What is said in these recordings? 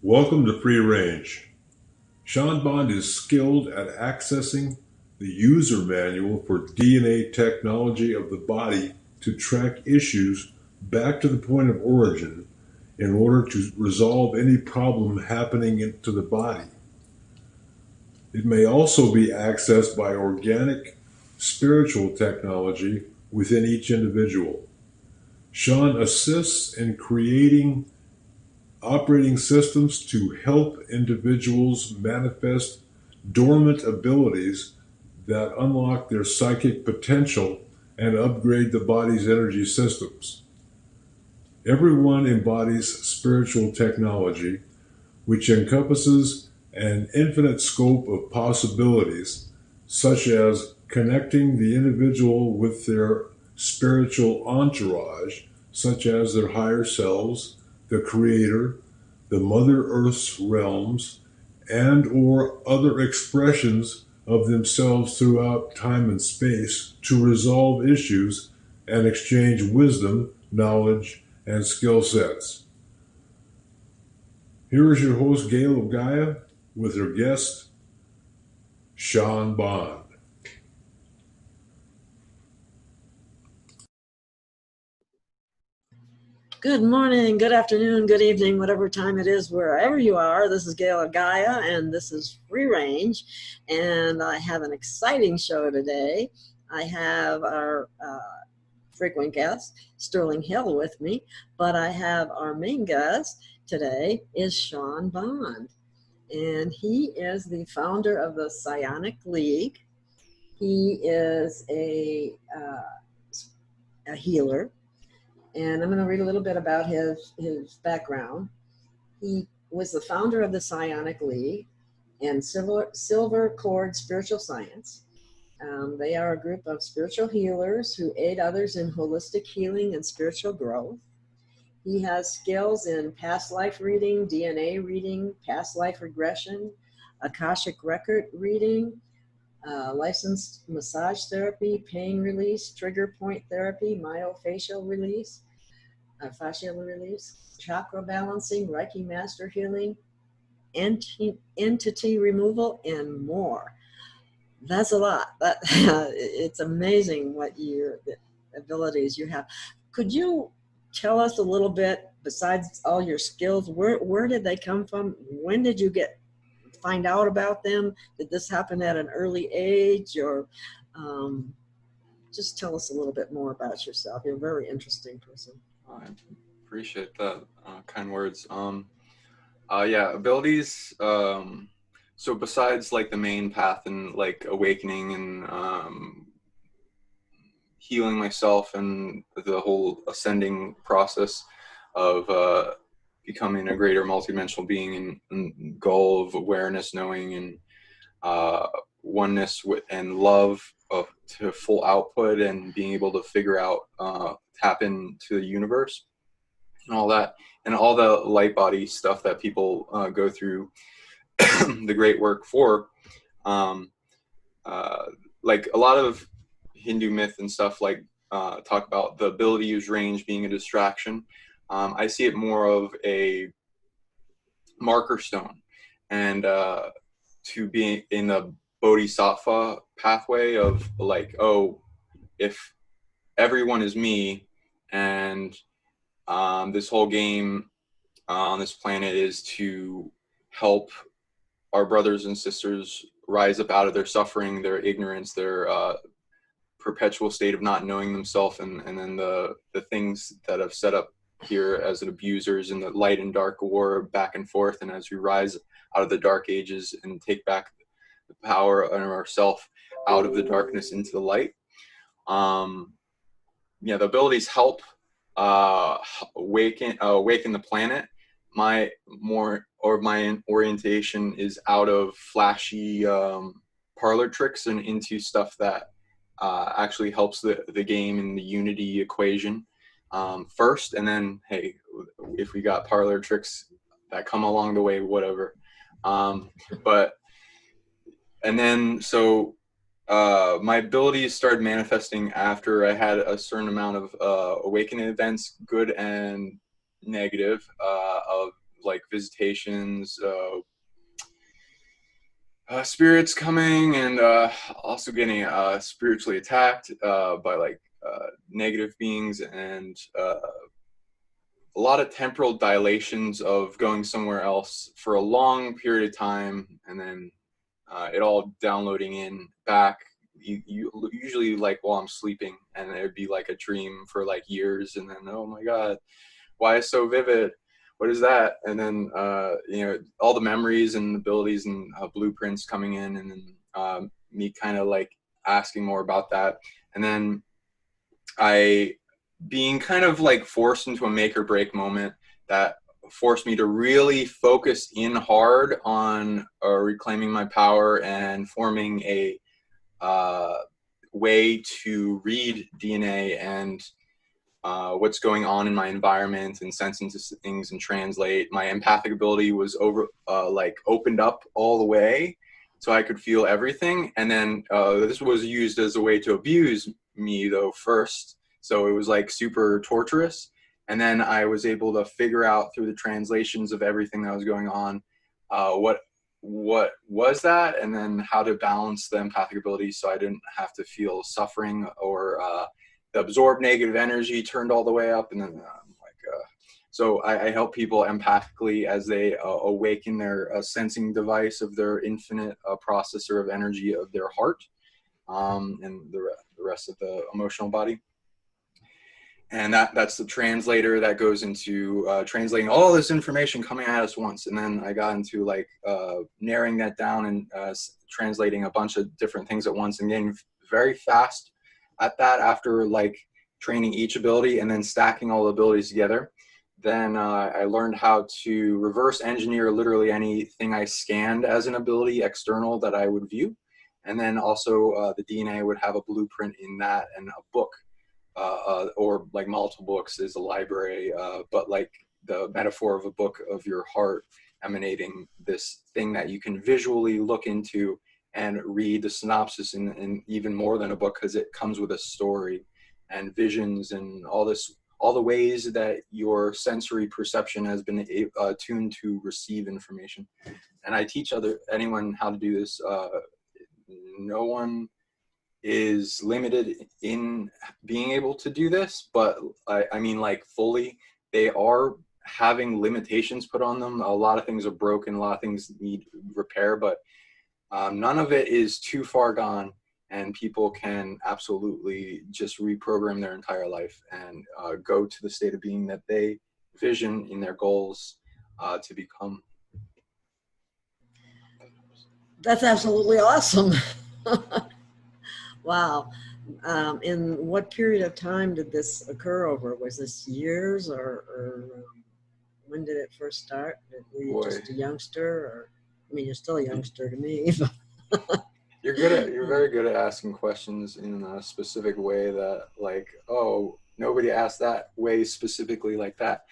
Welcome to Free Range. Sean Bond is skilled at accessing the user manual for DNA technology of the body to track issues back to the point of origin in order to resolve any problem happening to the body. It may also be accessed by organic spiritual technology within each individual. Sean assists in creating operating systems to help individuals manifest dormant abilities that unlock their psychic potential and upgrade the body's energy systems. Everyone embodies spiritual technology, which encompasses an infinite scope of possibilities, such as connecting the individual with their spiritual entourage, such as their higher selves, the Creator, the Mother Earth's realms, and or other expressions of themselves throughout time and space to resolve issues and exchange wisdom, knowledge, and skill sets. Here is your host, Gail of Gaia, with her guest, Sean Bond. Good morning, good afternoon, good evening, whatever time it is, wherever you are. This is Gail of Gaia, and this is Free Range, and I have an exciting show today. I have our frequent guest, Sterling Hill, with me, but I have our main guest today is Sean Bond, and he is the founder of the Psionic League. He is a healer. And I'm going to read a little bit about his background. He was the founder of the Psionic League and Silver Cord Spiritual Science. They are a group of spiritual healers who aid others in holistic healing and spiritual growth. He has skills in past life reading, DNA reading, past life regression, Akashic record reading, licensed massage therapy, pain release, trigger point therapy, myofascial release, fascial release, chakra balancing, Reiki master healing, entity removal, and more. That's a lot. It's amazing what the abilities you have. Could you tell us a little bit, besides all your skills, where did they come from? When did you find out about them? Did this happen at an early age, or just tell us a little bit more about yourself? You're a very interesting person. I appreciate that kind words. Yeah, abilities. So besides like the main path and like awakening and healing myself and the whole ascending process of becoming a greater multidimensional being and goal of awareness, knowing, and oneness and love to full output, and being able to figure out, tap into the universe and all that, and all the light body stuff that people go through the great work for. Like a lot of Hindu myth and stuff talk about the ability to use range being a distraction. I see it more of a marker stone, and to be in the bodhisattva pathway of like, oh, if everyone is me, and this whole game on this planet is to help our brothers and sisters rise up out of their suffering, their ignorance, their perpetual state of not knowing themselves, and then the things that have set up here as abusers, and the light and dark war back and forth. And as we rise out of the dark ages and take back the power of ourself out of the darkness into the light, yeah, the abilities help awaken the planet. My orientation is out of flashy parlor tricks and into stuff that actually helps the game and the unity equation first, and then, hey, if we got parlor tricks that come along the way, whatever. But and then so my abilities started manifesting after I had a certain amount of awakening events, good and negative, of like visitations, spirits coming, and also getting spiritually attacked by like negative beings, and a lot of temporal dilations of going somewhere else for a long period of time, and then it all downloading in back. You usually like while I'm sleeping, and it'd be like a dream for like years, and then, oh my God, why is so vivid? What is that? And then you know, all the memories and abilities and blueprints coming in, and then me kind of like asking more about that, and then I being kind of like forced into a make or break moment that forced me to really focus in hard on reclaiming my power and forming a way to read DNA and what's going on in my environment, and sense into things and translate. My empathic ability was like opened up all the way, so I could feel everything. And then this was used as a way to abuse me though first. So it was like super torturous. And then I was able to figure out through the translations of everything that was going on, what was that, and then how to balance the empathic ability so I didn't have to feel suffering, or the absorbed negative energy turned all the way up. And then so I help people empathically as they awaken their sensing device of their infinite processor of energy of their heart, and the rest of the emotional body. And that's the translator that goes into translating all this information coming at us once. And then I got into like narrowing that down and translating a bunch of different things at once, and getting very fast at that after like training each ability and then stacking all the abilities together. Then I learned how to reverse engineer literally anything I scanned as an ability external that I would view. And then also the DNA would have a blueprint in that, and a book. Or like multiple books is a library, but like the metaphor of a book of your heart emanating this thing that you can visually look into and read the synopsis in even more than a book, because it comes with a story and visions and all the ways that your sensory perception has been tuned to receive information. And I teach anyone how to do this. No one is limited in being able to do this, but I mean like fully. They are having limitations put on them. A lot of things are broken, a lot of things need repair, but none of it is too far gone, and people can absolutely just reprogram their entire life and go to the state of being that they vision in their goals to become. That's absolutely awesome. Wow. In what period of time did this occur over? Was this years, or when did it first start? Were you just a youngster? Or, I mean, you're still a youngster to me. You're very good at asking questions in a specific way that, like, oh, nobody asked that way specifically like that.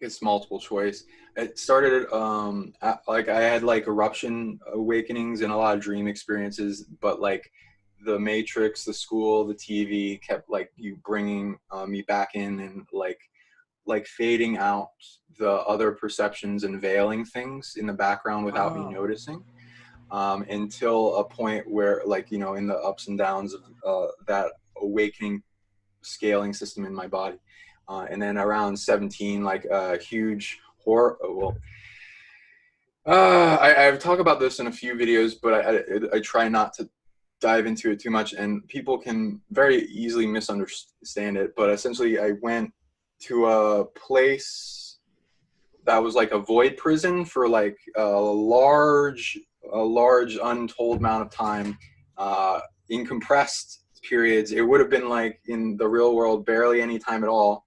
It's multiple choice. It started like I had like eruption awakenings and a lot of dream experiences, but like the Matrix, the school, the TV kept like bringing me back in, and like fading out the other perceptions and veiling things in the background without me noticing, until a point where, like, you know, in the ups and downs of that awakening scaling system in my body. And then around 17, like a huge horror. I've talked about this in a few videos, but I try not to dive into it too much, and people can very easily misunderstand it. But essentially, I went to a place that was like a void prison for like a large untold amount of time, in compressed periods. It would have been like in the real world barely any time at all.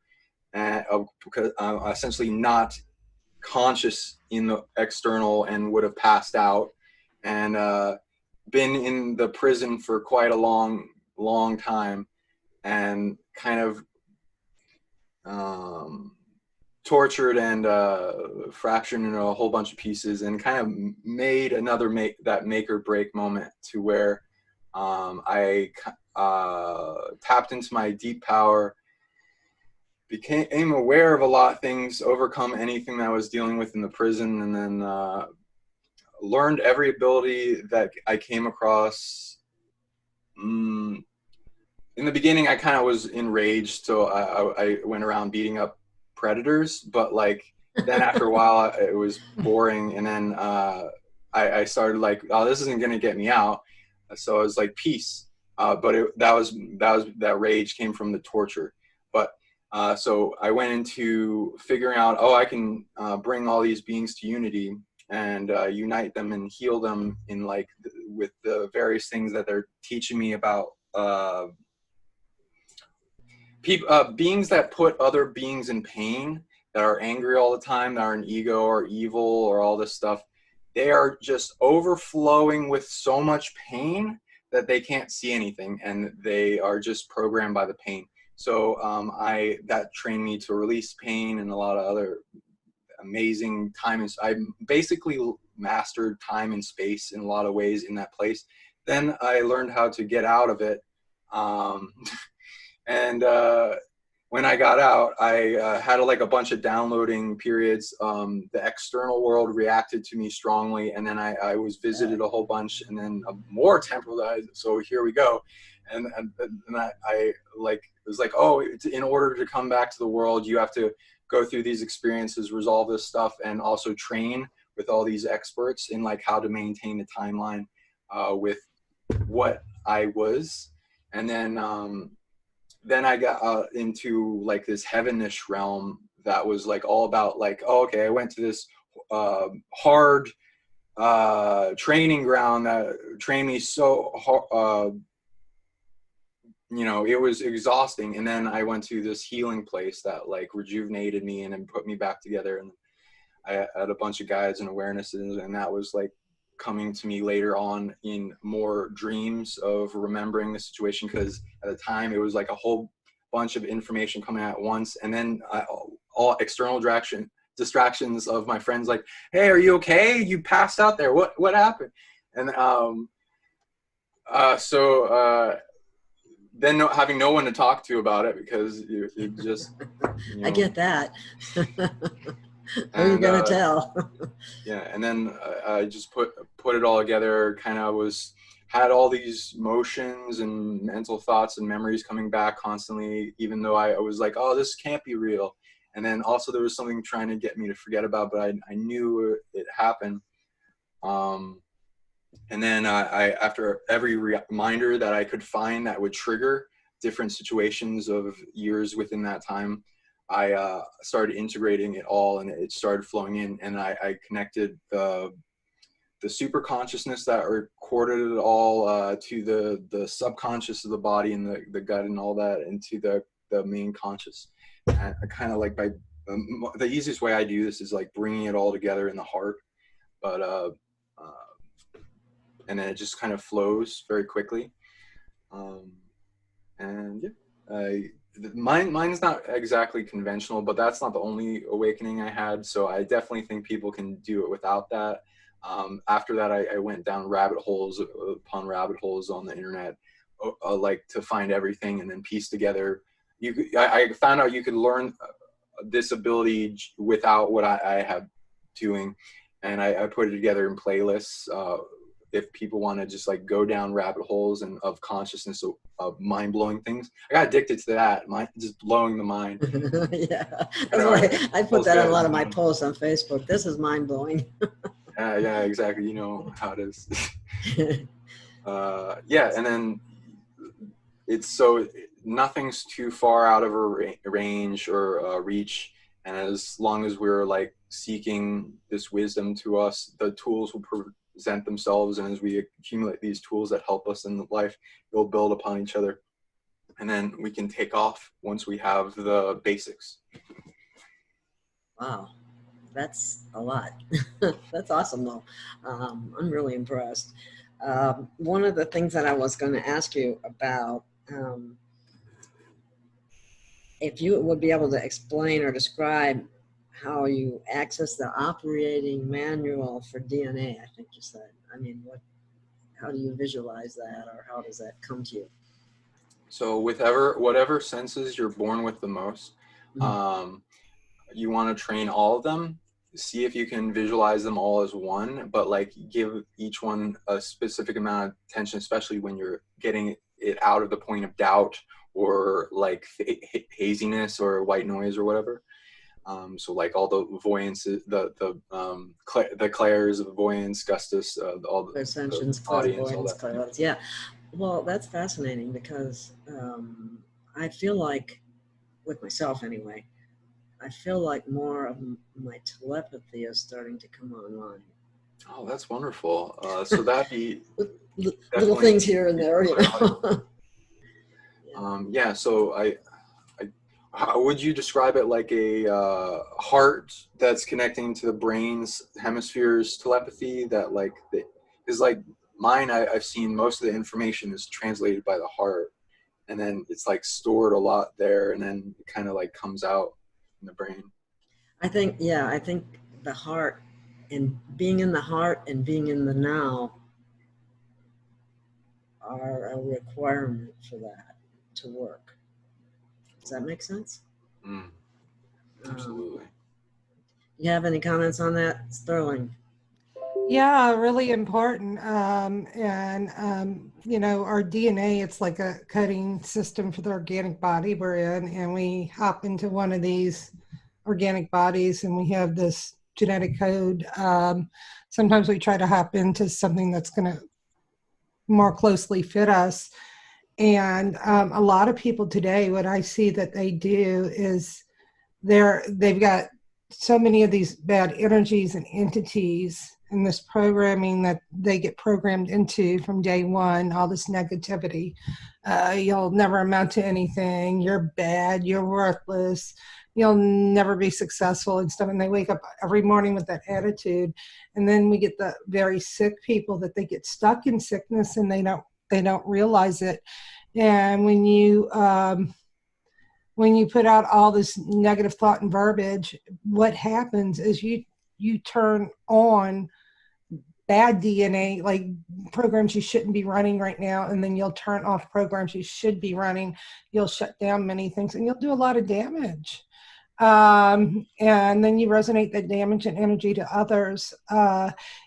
Because essentially not conscious in the external, and would have passed out, and been in the prison for quite a long time, and kind of tortured and fractured into a whole bunch of pieces, and kind of made another that make or break moment to where I tapped into my deep power, became aware of a lot of things, overcome anything that I was dealing with in the prison, and then learned every ability that I came across. In the beginning, I kind of was enraged, so I went around beating up predators, but like then after a while it was boring, and then I started like, oh, this isn't going to get me out, so I was like, peace. But that rage came from the torture. But so I went into figuring out, oh, I can bring all these beings to unity and unite them and heal them in like with the various things that they're teaching me about beings that put other beings in pain, that are angry all the time, that are an ego or evil or all this stuff. They are just overflowing with so much pain that they can't see anything, and they are just programmed by the pain. So that trained me to release pain and a lot of other amazing time. I basically mastered time and space in a lot of ways in that place. Then I learned how to get out of it. And when I got out, I had like a bunch of downloading periods. The external world reacted to me strongly, and then I was visited a whole bunch, and then more temporalized. So here we go, and I like it was like, oh, in order to come back to the world, you have to go through these experiences, resolve this stuff, and also train with all these experts in like how to maintain the timeline with what I was, and then I got into like this heavenish realm that was like all about like, oh, okay, I went to this hard training ground that trained me so hard, you know, it was exhausting. And then I went to this healing place that like rejuvenated me and then put me back together. And I had a bunch of guides and awarenesses, and that was like coming to me later on in more dreams of remembering the situation, because at the time it was like a whole bunch of information coming at once, and then all external distractions of my friends like, hey, are you okay? You passed out there. What happened? And then having no one to talk to about it, because it just, you know. I get that. Who are you gonna tell? Yeah, and then I just put it all together. Kind of had all these motions and mental thoughts and memories coming back constantly, even though I was like, oh, this can't be real. And then also there was something trying to get me to forget about, but I knew it happened. And then after every reminder that I could find that would trigger different situations of years within that time, I started integrating it all, and it started flowing in, and I connected the super consciousness that recorded it all to the subconscious of the body and the gut and all that, into the main conscious. And I kind of like, by the easiest way I do this is like bringing it all together in the heart, but and then it just kind of flows very quickly. And yeah, mine's not exactly conventional, but that's not the only awakening I had. So I definitely think people can do it without that. After that, I went down rabbit holes upon rabbit holes on the internet, like to find everything and then piece together. I found out you could learn this ability without what I have doing, and I put it together in playlists. If people want to just like go down rabbit holes and of consciousness of mind-blowing things, I got addicted to that. Just blowing the mind. Yeah, that's why I put that on a lot of my posts on Facebook. This is mind-blowing. Yeah, exactly. You know how it is. Yeah, and then it's so nothing's too far out of a range or reach, and as long as we're like seeking this wisdom to us, the tools will present themselves, and as we accumulate these tools that help us in life, they'll build upon each other, and then we can take off once we have the basics. Wow, that's a lot. That's awesome though. I'm really impressed. One of the things that I was going to ask you about, if you would be able to explain or describe how you access the operating manual for DNA, I think you said. I mean, how do you visualize that, or how does that come to you? So whatever senses you're born with the most, You want to train all of them. See if you can visualize them all as one, but like give each one a specific amount of attention, especially when you're getting it out of the point of doubt or like haziness or white noise or whatever. So like all the voyances, the clairs of voyance, gustus, all the Ascensions, audience, all clairvoyance, that. clairaudience. Yeah. Well, that's fascinating because I feel like, with myself anyway, I feel like more of my telepathy is starting to come online. Oh, that's wonderful. So that'd be little things here and there, you know. Yeah. So how would you describe it? Like a heart that's connecting to the brain's hemispheres telepathy that like is like mine. I've seen most of the information is translated by the heart, and then it's like stored a lot there, and then it kind of like comes out in the brain. I think the heart, and being in the heart and being in the now are a requirement for that to work. Does that make sense? Absolutely. You have any comments on that, Sterling? Yeah, really important. You know, our DNA, it's like a coding system for the organic body we're in, and we hop into one of these organic bodies and we have this genetic code. Sometimes we try to hop into something that's going to more closely fit us. And a lot of people today, what I see that they do is they've got so many of these bad energies and entities and this programming that they get programmed into from day one, all this negativity. You'll never amount to anything. You're bad. You're worthless. You'll never be successful and stuff. And they wake up every morning with that attitude. And then we get the very sick people that they get stuck in sickness and they don't realize it. And when you put out all this negative thought and verbiage, what happens is you turn on bad DNA, like programs you shouldn't be running right now, and then you'll turn off programs you should be running. You'll shut down many things, and you'll do a lot of damage. And then you resonate that damage and energy to others.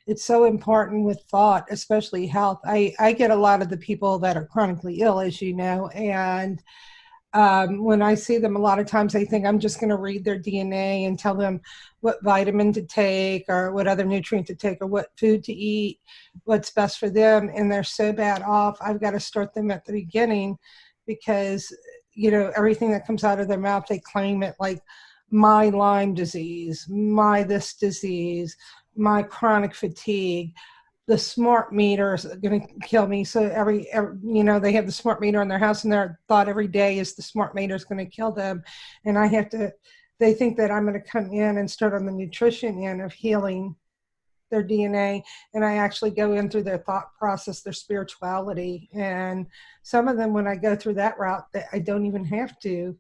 It's so important with thought, especially health. I get a lot of the people that are chronically ill, as you know, and when I see them, a lot of times I think I'm just going to read their DNA and tell them what vitamin to take or what other nutrient to take or what food to eat, what's best for them. And they're so bad off. I've got to start them at the beginning because, you know, everything that comes out of their mouth, they claim it like my Lyme disease, my this disease, my chronic fatigue. The smart meter is going to kill me. So every you know, they have the smart meter in their house and their thought every day is the smart meter is going to kill them. And they think that I'm going to come in and start on the nutrition end of healing their DNA. And I actually go in through their thought process, their spirituality. And some of them, when I go through that route, I don't even have to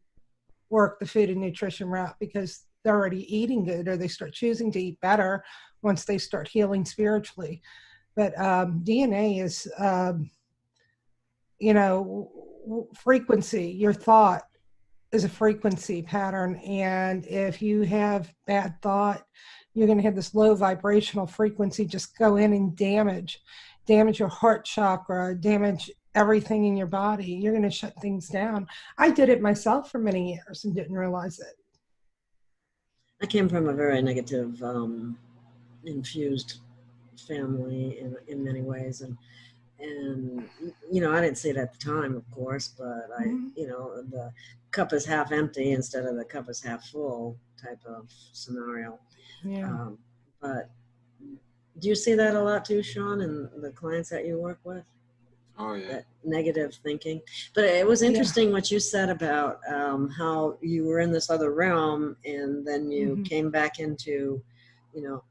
work the food and nutrition route because they're already eating good, or they start choosing to eat better once they start healing spiritually. But DNA is, you know, frequency. Your thought is a frequency pattern. And if you have bad thought, you're going to have this low vibrational frequency just go in and damage your heart chakra, damage everything in your body. You're going to shut things down. I did it myself for many years and didn't realize it. I came from a very negative, infused family in many ways, and you know, I didn't see it at the time, of course, but I, you know, the cup is half empty instead of the cup is half full type of scenario. Yeah. But do you see that a lot too, Sean, in the clients that you work with? Oh yeah. That negative thinking. But it was interesting what you said about how you were in this other realm and then you came back into, you know,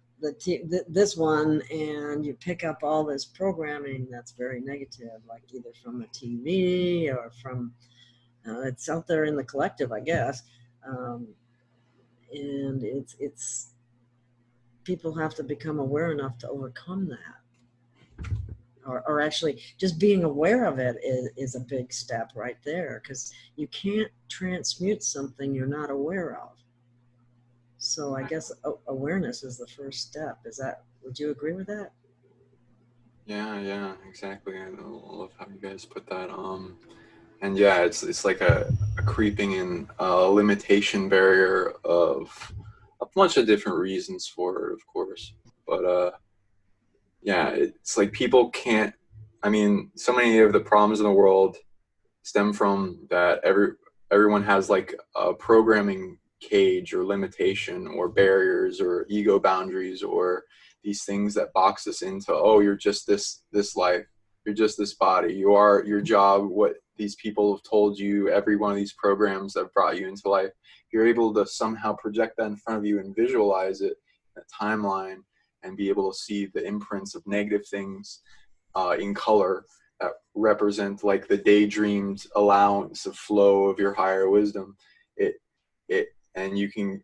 this one, and you pick up all this programming that's very negative, like either from the TV or from it's out there in the collective, I guess. And it's people have to become aware enough to overcome that. or actually just being aware of it is a big step right there, because you can't transmute something you're not aware of. So I guess awareness is the first step. Would you agree with that? Yeah, exactly. I love how you guys put that. And yeah, it's like a creeping in limitation barrier of a bunch of different reasons for it, of course. But yeah, it's like people can't. I mean, so many of the problems in the world stem from that everyone has like a programming cage or limitation or barriers or ego boundaries or these things that box us into, oh, you're just this life, you're just this body, you are your job, what these people have told you, every one of these programs that brought you into life. You're able to somehow project that in front of you and visualize it in a timeline and be able to see the imprints of negative things in color that represent like the daydreamed allowance of flow of your higher wisdom. And you can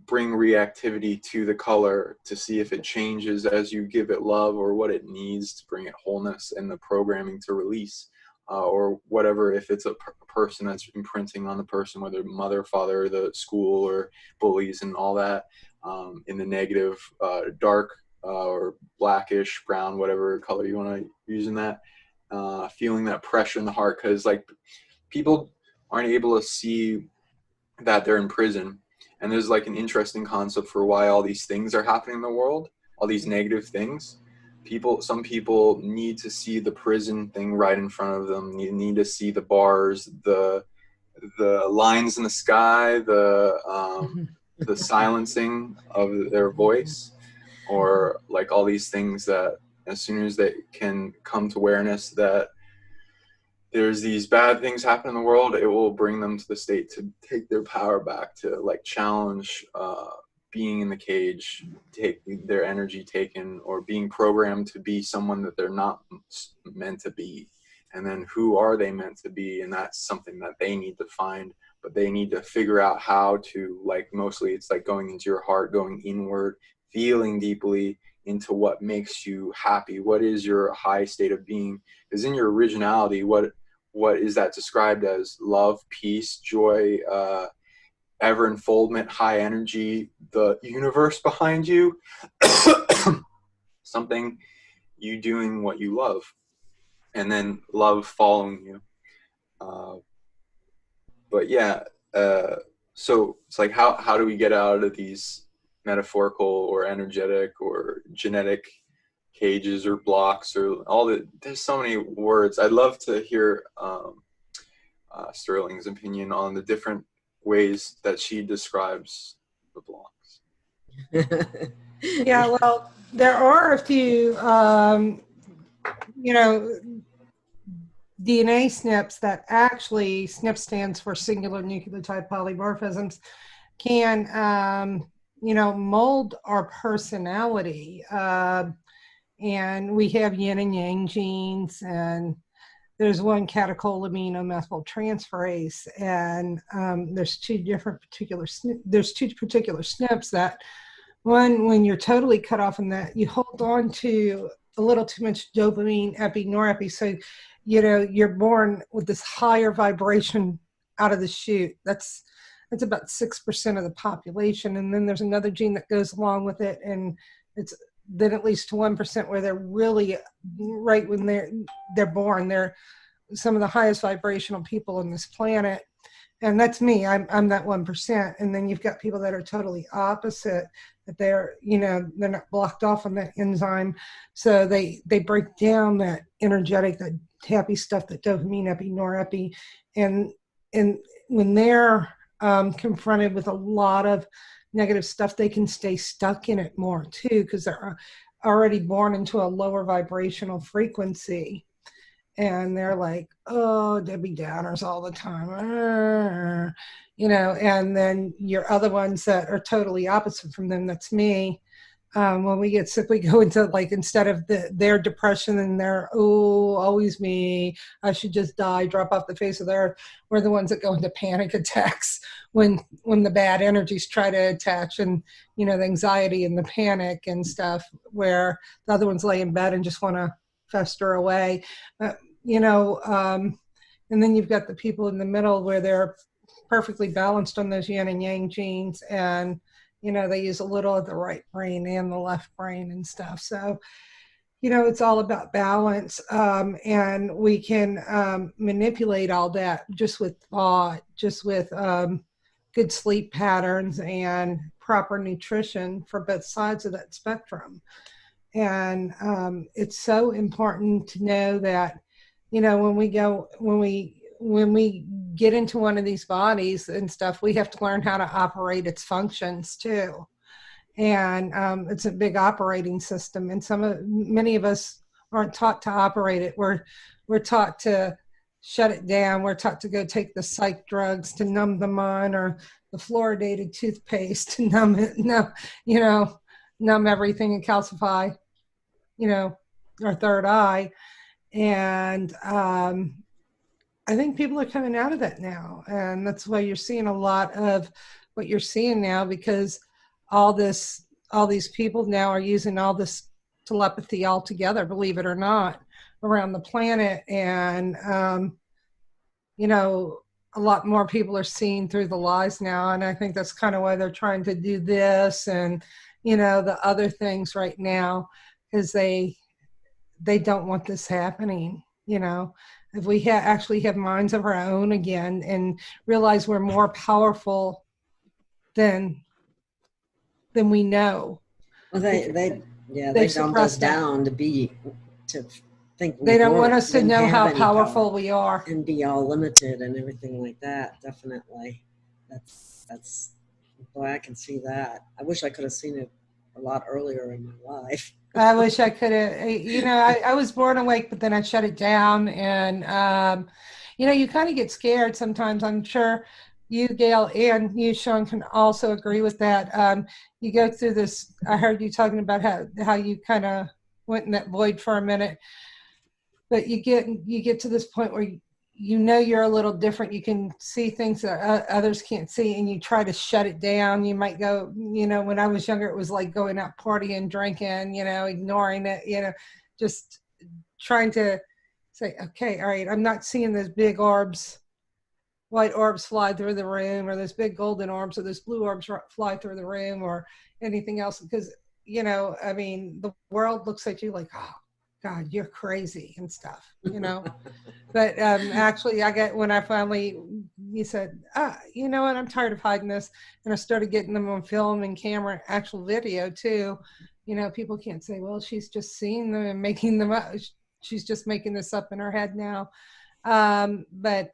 bring reactivity to the color to see if it changes as you give it love, or what it needs to bring it wholeness and the programming to release, or whatever. If it's a person that's imprinting on the person, whether mother, father, the school, or bullies and all that, in the negative, dark or blackish, brown, whatever color you want to use in that. Feeling that pressure in the heart, because like people aren't able to see that they're in prison. And there's like an interesting concept for why all these things are happening in the world, all these negative things. Some people need to see the prison thing right in front of them. You need to see the bars, the lines in the sky, the silencing of their voice, or like all these things that as soon as they can come to awareness that there's these bad things happen in the world, it will bring them to the state to take their power back, to like challenge being in the cage, take their energy taken, or being programmed to be someone that they're not meant to be. And then who are they meant to be? And that's something that they need to find, but they need to figure out how to, like, mostly it's like going into your heart, going inward, feeling deeply into what makes you happy. What is your high state of being? Because in your originality, what is that described as? Love, peace, joy, ever unfoldment, high energy, the universe behind you, something, you doing what you love, and then love following you. But yeah, so it's like, how do we get out of these metaphorical or energetic or genetic cages or blocks, or all the, there's so many words. I'd love to hear Sterling's opinion on the different ways that she describes the blocks. Yeah, well, there are a few, DNA SNPs that actually, SNP stands for singular nucleotide polymorphisms, can, mold our personality. And we have yin and yang genes, and there's one catecholamine methyltransferase, and there's two particular SNPs that when you're totally cut off from that, you hold on to a little too much dopamine, epi, norepi. So, you're born with this higher vibration out of the chute. That's about 6% of the population. And then there's another gene that goes along with it, and it's then at least 1% where they're really, right when they're born, they're some of the highest vibrational people on this planet. And that's me. I'm that 1%. And then you've got people that are totally opposite, that they're not blocked off on that enzyme. So they break down that energetic, that happy stuff, that dopamine, epi, norepi. And when they're confronted with a lot of negative stuff, they can stay stuck in it more too, because they're already born into a lower vibrational frequency. And they're like, oh, Debbie Downers all the time, and then your other ones that are totally opposite from them, that's me. When we get sick, we go into, like, instead of their depression and their, oh, always me, I should just die, drop off the face of the earth, we're the ones that go into panic attacks when the bad energies try to attach, and, the anxiety and the panic and stuff, where the other ones lay in bed and just want to fester away. You know, and then you've got the people in the middle where they're perfectly balanced on those yin and yang genes, and you know, they use a little of the right brain and the left brain and stuff. So, you know, it's all about balance, and we can manipulate all that just with thought, just with good sleep patterns and proper nutrition for both sides of that spectrum. And it's so important to know that, you know, when we get into one of these bodies and stuff, we have to learn how to operate its functions too. And it's a big operating system, and many of us aren't taught to operate it. We're taught to shut it down. We're taught to go take the psych drugs to numb the mind, or the fluoridated toothpaste to numb everything and calcify, you know, our third eye. And I think people are coming out of that now, and that's why you're seeing a lot of what you're seeing now, because all these people now are using all this telepathy all together, believe it or not, around the planet. And you know, a lot more people are seeing through the lies now, and I think that's kind of why they're trying to do this and, you know, the other things right now, because they don't want this happening. You know, if we actually have minds of our own again and realize we're more powerful than we know. Well, they dumbed us down to think they don't want us to know how powerful we are and be all limited and everything like that. Definitely, that's boy, I can see that. I wish I could have seen it a lot earlier in my life. I wish I could have, you know, I was born awake, but then I shut it down. And, you know, you kind of get scared sometimes. I'm sure you, Gail, and you, Sean, can also agree with that. You go through this, I heard you talking about how you kind of went in that void for a minute, but you get to this point where you know you're a little different. You can see things that others can't see, and you try to shut it down. You might go, you know, when I was younger, it was like going out partying, drinking, you know, ignoring it, you know, just trying to say, okay, all right, I'm not seeing those big orbs, white orbs fly through the room, or those big golden orbs, or those blue orbs fly through the room, or anything else. Because, you know, I mean, the world looks at you like, oh, God, you're crazy and stuff, you know. But actually, when I finally, you said, you know what, I'm tired of hiding this. And I started getting them on film and camera, actual video too. You know, people can't say, well, she's just seeing them and making them up. She's just making this up in her head now. But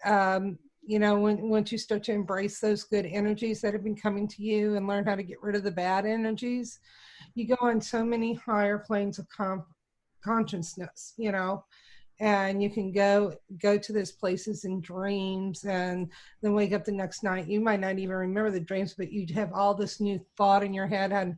you know, once you start to embrace those good energies that have been coming to you and learn how to get rid of the bad energies, you go on so many higher planes of consciousness, you know, and you can go to those places in dreams, and then wake up the next night. You might not even remember the dreams, but you'd have all this new thought in your head on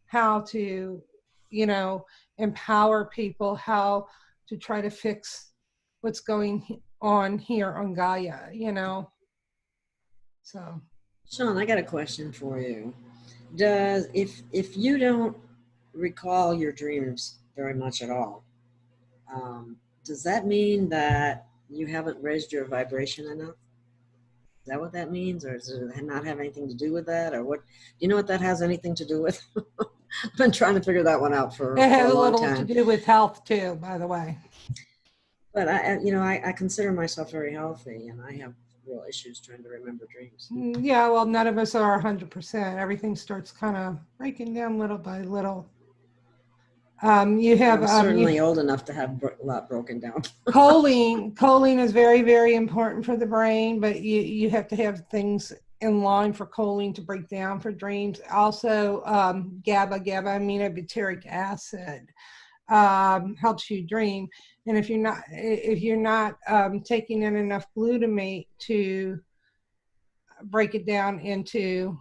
how to, you know, empower people, how to try to fix what's going on here on Gaia, you know. So, Sean, I got a question for you. If you don't recall your dreams very much at all, does that mean that you haven't raised your vibration enough? Is that what that means? Or does it not have anything to do with that? Or what? Do you know what that has anything to do with? I've been trying to figure that one out for a long time. It has a little to do with health too, by the way. But I consider myself very healthy, and I have real issues trying to remember dreams. Yeah, well, none of us are 100%. Everything starts kind of breaking down little by little. You have I'm certainly old enough to have a lot broken down. choline is very, very important for the brain, but you have to have things in line for choline to break down for dreams. Also, GABA aminobutyric acid helps you dream. And if you're not taking in enough glutamate to break it down into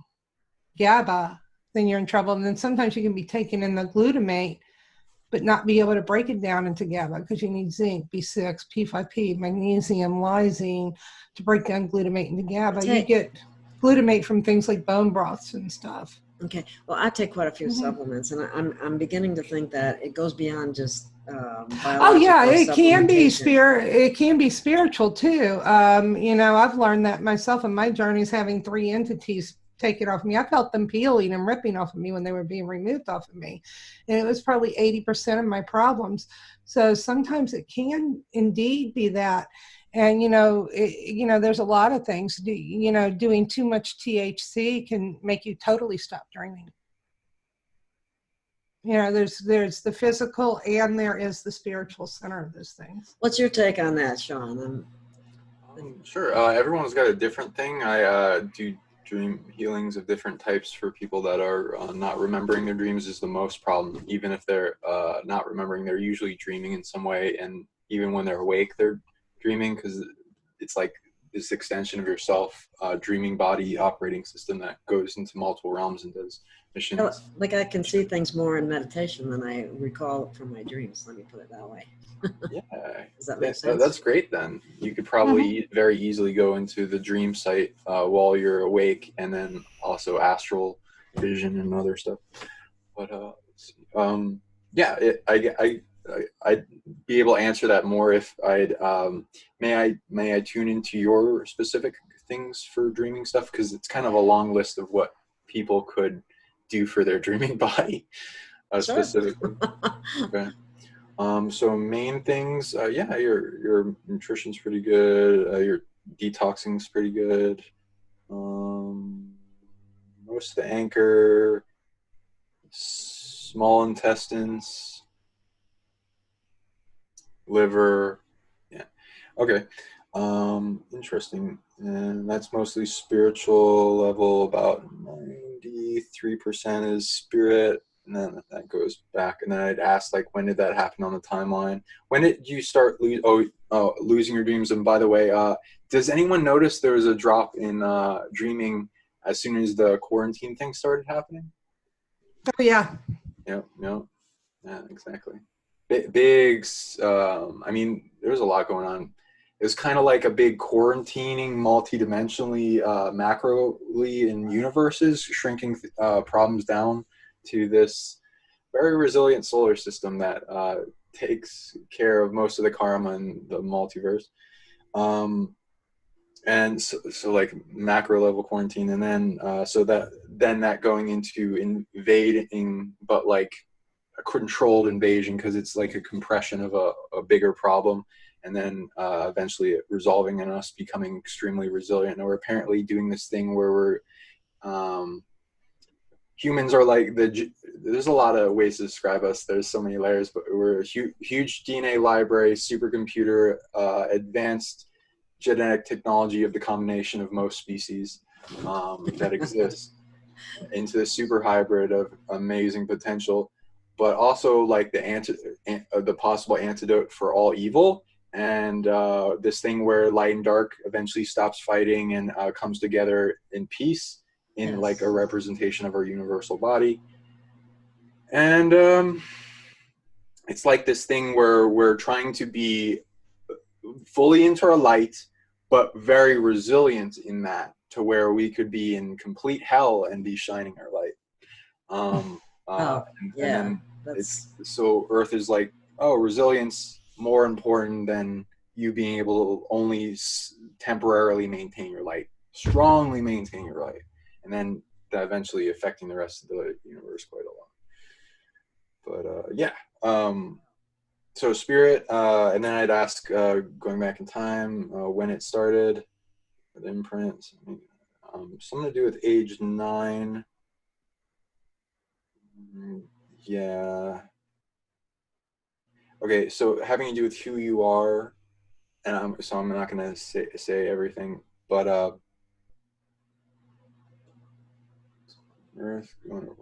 GABA, then you're in trouble. And then sometimes you can be taking in the glutamate but not be able to break it down into GABA, because you need zinc, B6, P5P, magnesium, lysine to break down glutamate into GABA. You get glutamate from things like bone broths and stuff. Okay. Well, I take quite a few supplements, and I'm beginning to think that it goes beyond just Oh yeah, biological it can be supplementation. it can be spiritual too. You know, I've learned that myself in my journeys, having 3 entities take it off me. I felt them peeling and ripping off of me when they were being removed off of me, and it was probably 80% of my problems. So sometimes it can indeed be that. And you know, there's a lot of things. You know, doing too much THC can make you totally stop dreaming. You know, there's the physical and there is the spiritual center of those things. What's your take on that, Sean? Sure. Everyone's got a different thing. I do dream healings of different types for people that are not remembering their dreams is the most problem. Even if they're not remembering, they're usually dreaming in some way. And even when they're awake, they're dreaming because it's like this extension of yourself, dreaming body operating system that goes into multiple realms and does missions. Like I can see things more in meditation than I recall from my dreams. Let me put it that way. Yeah. Does that make sense? That's great then. You could probably very easily go into the dream site while you're awake, and then also astral vision and other stuff. But let's see. Yeah, I'd be able to answer that more if I'd may I tune into your specific things for dreaming stuff, because it's kind of a long list of what people could do for their dreaming body specifically. Okay. So main things, yeah, your nutrition's pretty good. Your detoxing's pretty good. Most of the anchor, small intestines, liver. Yeah. Okay. Interesting. And that's mostly spiritual level. About 93% is spirit. And then that goes back. And then I'd ask, like, when did that happen on the timeline? When did you start losing your dreams? And by the way, does anyone notice there was a drop in dreaming as soon as the quarantine thing started happening? Oh yeah. Yep. Yeah, exactly. Big. I mean, there was a lot going on. It was kind of like a big quarantining, multidimensionally, macroly in universes, shrinking problems down to this very resilient solar system that takes care of most of the karma in the multiverse. And so like macro level quarantine, and then that going into invading, but like a controlled invasion, because it's like a compression of a bigger problem, and then eventually it resolving and us becoming extremely resilient. And we're apparently doing this thing where we're humans are like there's a lot of ways to describe us. There's so many layers, but we're a huge DNA library, supercomputer, advanced genetic technology of the combination of most species that exists into the super hybrid of amazing potential, but also like the possible antidote for all evil, and this thing where light and dark eventually stops fighting and comes together in peace in Yes. like a representation of our universal body. And it's like this thing where we're trying to be fully into our light, but very resilient in that, to where we could be in complete hell and be shining our light. And then so Earth is like, oh, resilience more important than you being able to only temporarily maintain your light, strongly maintain your light, and then that eventually affecting the rest of the universe quite a lot. But yeah. So spirit, and then I'd ask, going back in time, when it started with imprints. Something to do with age 9. Yeah. Okay, so having to do with who you are, and so I'm not gonna say everything, but Earth.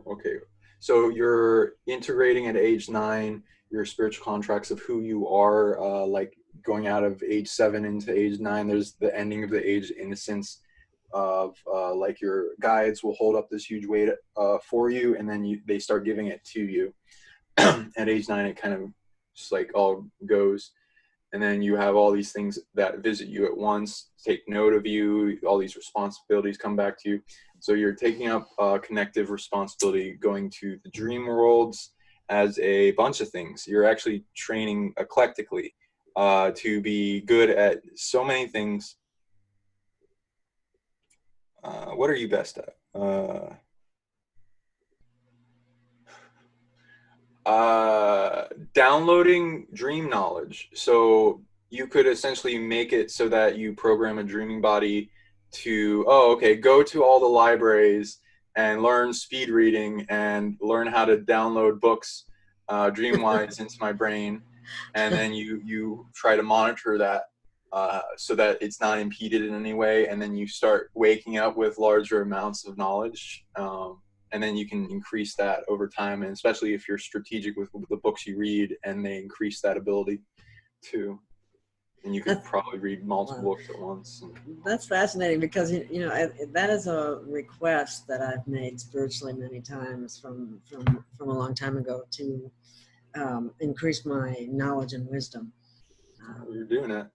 Okay, so you're integrating at age 9 your spiritual contracts of who you are, like going out of age 7 into age 9. There's the ending of the age innocence of like your guides will hold up this huge weight for you, and then they start giving it to you. At age 9, it kind of just like all goes, and then you have all these things that visit you at once, take note of you, all these responsibilities come back to you. So you're taking up connective responsibility, going to the dream worlds, as a bunch of things. You're actually training eclectically to be good at so many things. What are you best at? Downloading dream knowledge. So you could essentially make it so that you program a dreaming body to, oh, okay, go to all the libraries and learn speed reading and learn how to download books dream-wise into my brain. And then you try to monitor that so that it's not impeded in any way. And then you start waking up with larger amounts of knowledge. And then you can increase that over time, and especially if you're strategic with the books you read, and they increase that ability too. And you could probably read multiple books at once. That's fascinating, because that is a request that I've made spiritually many times from a long time ago, to increase my knowledge and wisdom. You're doing it.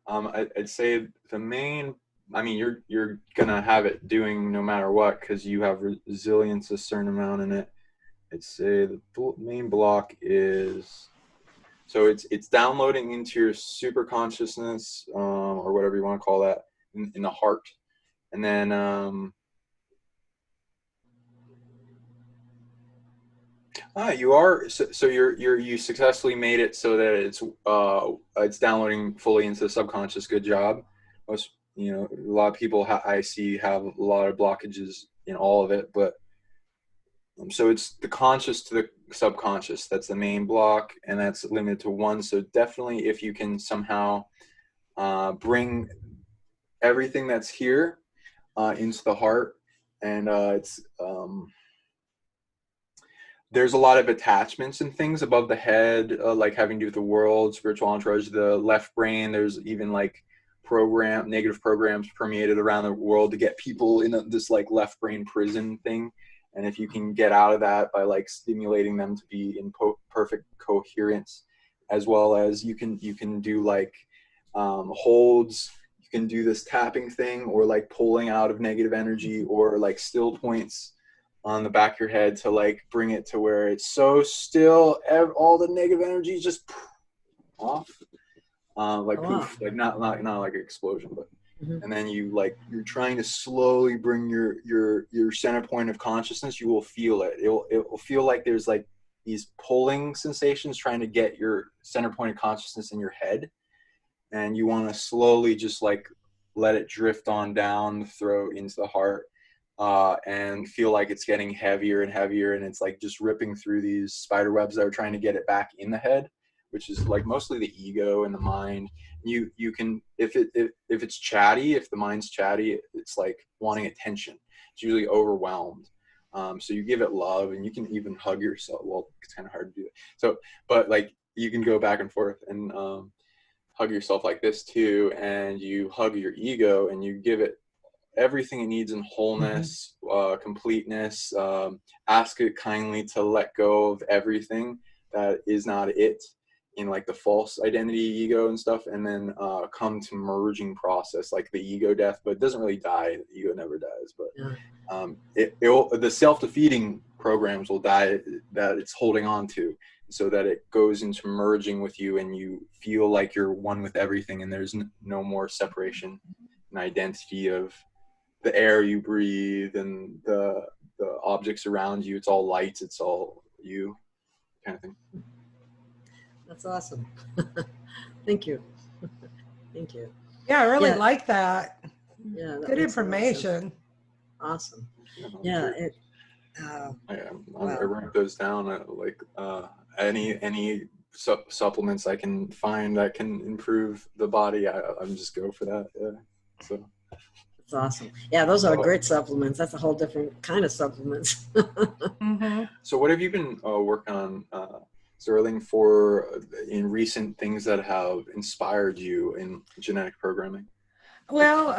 I'd say the main. I mean, you're gonna have it doing no matter what, because you have resilience a certain amount in it. I'd say the main block is, so it's downloading into your super consciousness, or whatever you want to call that, in the heart, and then you successfully made it so that it's downloading fully into the subconscious. Good job. Most, a lot of people I see have a lot of blockages in all of it, but so it's the conscious to the subconscious. That's the main block, and that's limited to one. So definitely, if you can somehow bring everything that's here into the heart, and there's a lot of attachments and things above the head, like having to do with the world, spiritual entourage, the left brain. There's even like negative programs permeated around the world to get people in this like left brain prison thing. And if you can get out of that by like stimulating them to be in perfect coherence, as well as you can do like holds, you can do this tapping thing, or like pulling out of negative energy, or like still points on the back of your head to like bring it to where it's so still, all the negative energy is just off. Poof, like not like an explosion, but and then you're trying to slowly bring your center point of consciousness. You will feel it. It will feel like there's like these pulling sensations trying to get your center point of consciousness in your head, and you want to slowly just like let it drift on down the throat into the heart, and feel like it's getting heavier and heavier, and it's like just ripping through these spider webs that are trying to get it back in the head, which is like mostly the ego and the mind. You can, if it's chatty, if the mind's chatty, it's like wanting attention. It's usually overwhelmed. So you give it love, and you can even hug yourself. Well, it's kind of hard to do it. So, but like you can go back and forth and hug yourself like this too, and you hug your ego, and you give it everything it needs in wholeness, completeness. Ask it kindly to let go of everything that is not it, in like the false identity, ego and stuff, and then come to merging process, like the ego death. But it doesn't really die. The ego never dies, but the self-defeating programs will die that it's holding on to, so that it goes into merging with you, and you feel like you're one with everything, and there's no more separation and identity of the air you breathe and the objects around you. It's all light. It's all you, kind of thing. That's awesome. Thank you. Thank you. Yeah, I really like that. Yeah, good information. Awesome. Yeah, I write those down. Any supplements I can find that can improve the body, I'm just go for that. Yeah. So. That's awesome. Yeah, those are great supplements. That's a whole different kind of supplements. So what have you been working on, Sterling, in recent things that have inspired you in genetic programming? Well,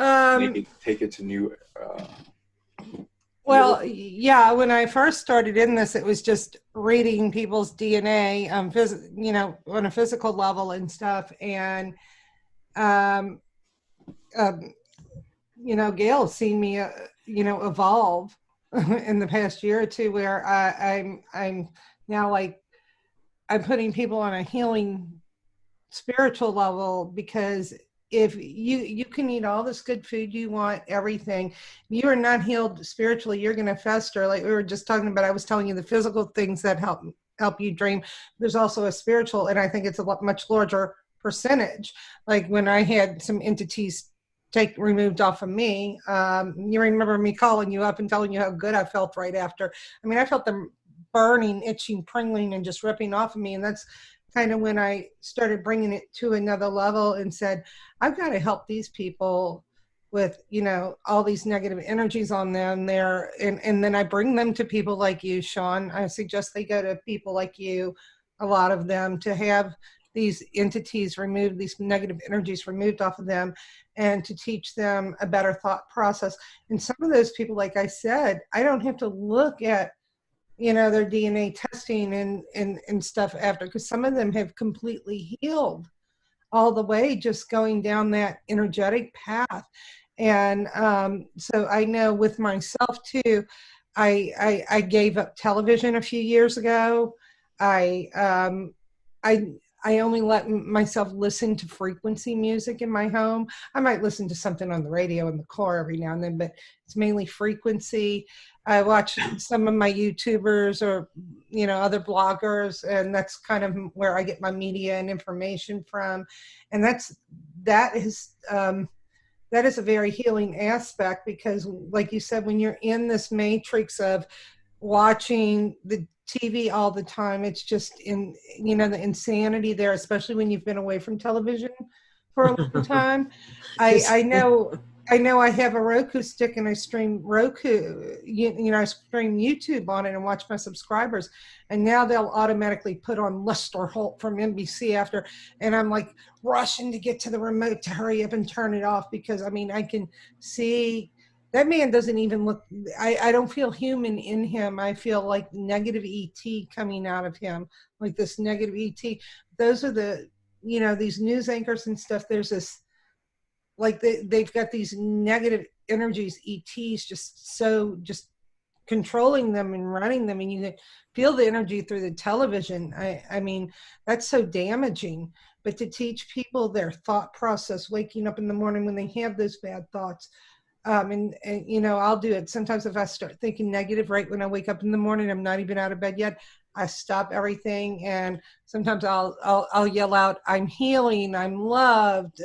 take it to new. Yeah. When I first started in this, it was just reading people's DNA, on a physical level and stuff, and Gail's seen me, evolve in the past year or two, where I'm now like I'm putting people on a healing spiritual level, because if you can eat all this good food you want, everything, if you are not healed spiritually, you're going to fester. Like we were just talking about, I was telling you the physical things that help you dream. There's also a spiritual, and I think it's a much larger percentage. Like when I had some entities removed off of me, you remember me calling you up and telling you how good I felt right after. I mean, I felt them burning, itching, pringling, and just ripping off of me. And that's kind of when I started bringing it to another level and said, I've got to help these people with, you know, all these negative energies on them there. And then I bring them to people like you, Sean. I suggest they go to people like you, a lot of them, to have these entities removed, these negative energies removed off of them, and to teach them a better thought process. And some of those people, like I said, I don't have to look at, you know, their DNA testing and stuff after, because some of them have completely healed all the way, just going down that energetic path. And so I know with myself too, I gave up television a few years ago. I only let myself listen to frequency music in my home. I might listen to something on the radio in the car every now and then, but it's mainly frequency. I watch some of my YouTubers or, you know, other bloggers, and that's kind of where I get my media and information from. And that is a very healing aspect, because like you said, when you're in this matrix of watching the TV all the time, it's just you know, the insanity there, especially when you've been away from television for a long time. I know I have a Roku stick, and I stream I stream YouTube on it and watch my subscribers, and now they'll automatically put on Lester Holt from NBC after, and I'm like rushing to get to the remote to hurry up and turn it off, because I mean, I can see that man doesn't even look, I don't feel human in him. I feel like negative ET coming out of him, like this negative ET. Those are the, you know, these news anchors and stuff. There's this, like they've got these negative energies, ETs, just controlling them and running them. And you can feel the energy through the television. I mean, that's so damaging. But to teach people their thought process, waking up in the morning when they have those bad thoughts, and you know, I'll do it sometimes. If I start thinking negative right when I wake up in the morning, I'm not even out of bed yet, I stop everything, and sometimes I'll yell out, I'm healing, I'm loved,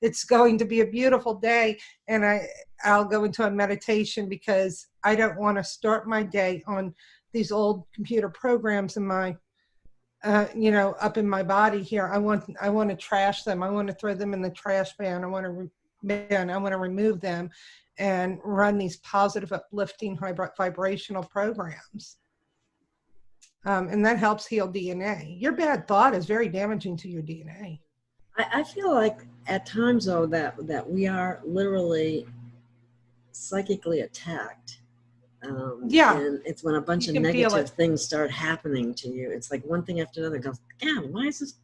it's going to be a beautiful day. And I'll go into a meditation, because I don't want to start my day on these old computer programs in my you know, up in my body here. I want to trash them. I want to throw them in the trash bin. I want to remove them and run these positive, uplifting, vibrational programs. And that helps heal DNA. Your bad thought is very damaging to your DNA. I feel like at times, though, that we are literally psychically attacked. Yeah. And it's when a bunch of negative things start happening to you. It's like one thing after another goes, damn, why is this?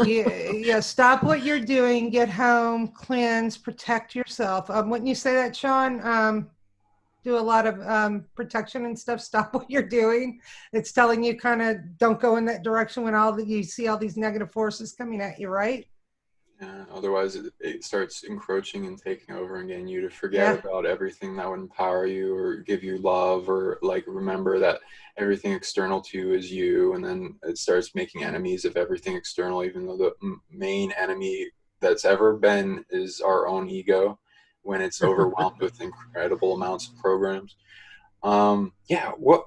Yeah, stop what you're doing, get home, cleanse, protect yourself. Wouldn't you say that, Sean? Do a lot of protection and stuff. Stop what you're doing. It's telling you kind of don't go in that direction when you see all these negative forces coming at you, right? Yeah, otherwise it starts encroaching and taking over and getting you to forget about everything that would empower you or give you love, or like remember that everything external to you is you, and then it starts making enemies of everything external, even though the main enemy that's ever been is our own ego when it's overwhelmed with incredible amounts of programs. What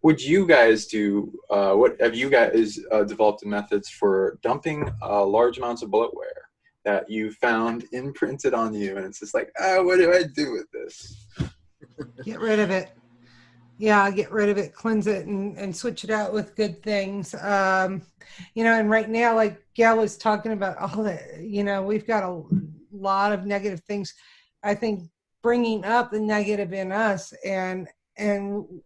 would you guys do? What have you guys developed methods for dumping large amounts of bloatware that you found imprinted on you, and it's just like, what do I do with this? Get rid of it. Yeah, get rid of it, cleanse it, and switch it out with good things. You know, and right now, like Gail was talking about, all that, you know, we've got a lot of negative things. I think bringing up the negative in us, and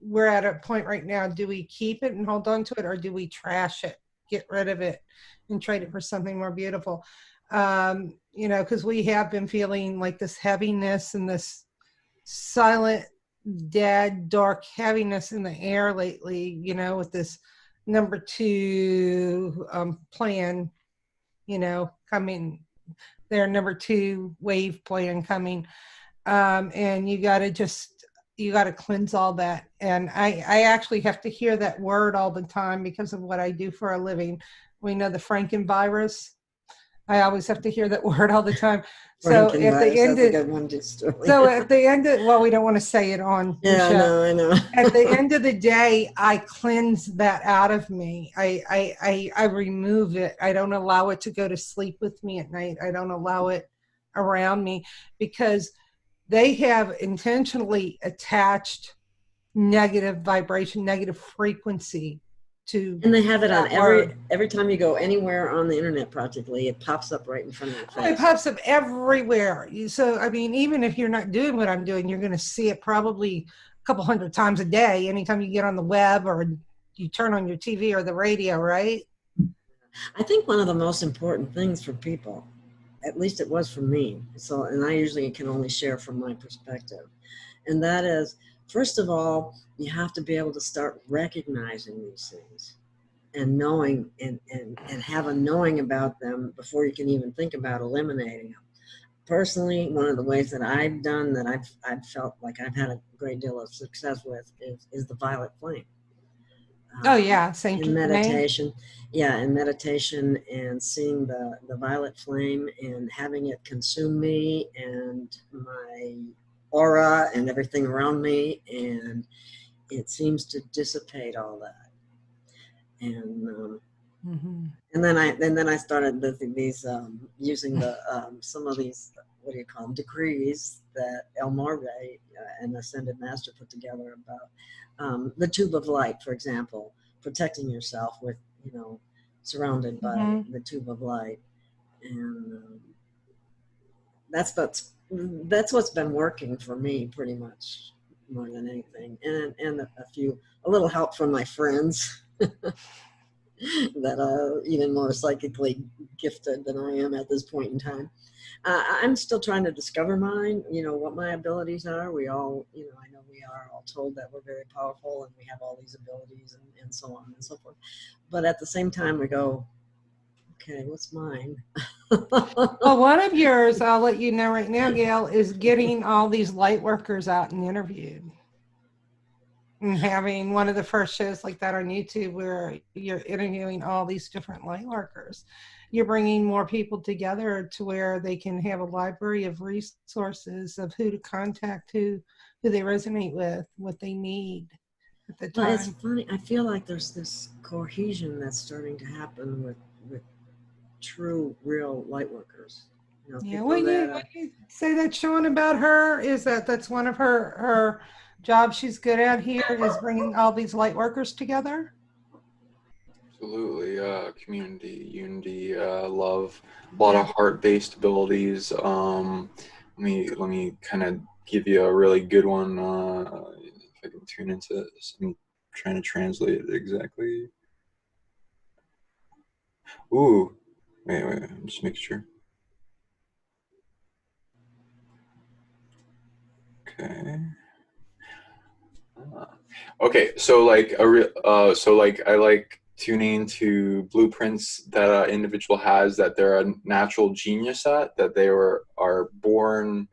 we're at a point right now, do we keep it and hold on to it, or do we trash it, get rid of it, and trade it for something more beautiful? You know, because we have been feeling like this heaviness and this silent, dead, dark heaviness in the air lately, you know, with this number 2 plan, coming, their number 2 wave plan coming. And you got to cleanse all that. And I actually have to hear that word all the time because of what I do for a living. We know the Frankenvirus. I always have to hear that word all the time. So at the end of, well, we don't want to say it on the show. I know. At the end of the day, I cleanse that out of me. I remove it. I don't allow it to go to sleep with me at night. I don't allow it around me because they have intentionally attached negative vibration, negative frequency to. And they have it on every time you go anywhere on the internet, practically, it pops up right in front of your face. It pops up everywhere. So, I mean, even if you're not doing what I'm doing, you're going to see it probably a couple hundred times a day, anytime you get on the web or you turn on your TV or the radio, right? I think one of the most important things for people, at least it was for me, and I usually can only share from my perspective, and that is, first of all, you have to be able to start recognizing these things and knowing and have a knowing about them before you can even think about eliminating them. Personally, one of the ways that I've done that I've felt like I've had a great deal of success with is the violet flame. Oh yeah, same in meditation. Yeah, in meditation and seeing the violet flame and having it consume me and my aura and everything around me, and it seems to dissipate all that. And and then I started these using the some of these, what do you call them, decrees that El Morbe, an ascended master, put together about the tube of light, for example, protecting yourself with, surrounded by the tube of light, and that's what's been working for me pretty much more than anything, and a little help from my friends that are even more psychically gifted than I am at this point in time. I'm still trying to discover mine, what my abilities are. We all, I know we are all told that we're very powerful and we have all these abilities and so on and so forth. But at the same time, we go, okay, what's mine? Well, one of yours, I'll let you know right now, Gail, is getting all these light workers out and interviewed. And having one of the first shows like that on YouTube where you're interviewing all these different light workers. You're bringing more people together to where they can have a library of resources of who to contact, who they resonate with, what they need at the time. Well, it's funny. I feel like there's this cohesion that's starting to happen with true, real light workers. Yeah, what you say that, Sean, about her is that's one of her jobs she's good at here is bringing all these light workers together. Absolutely. Community, unity, love, a lot of heart-based abilities. Let me kind of give you a really good one. If I can tune into this, I'm trying to translate it exactly. Ooh, wait, I'm just making sure. Okay. Okay, so I like tuning to blueprints that an individual has that they're a natural genius at, that they are born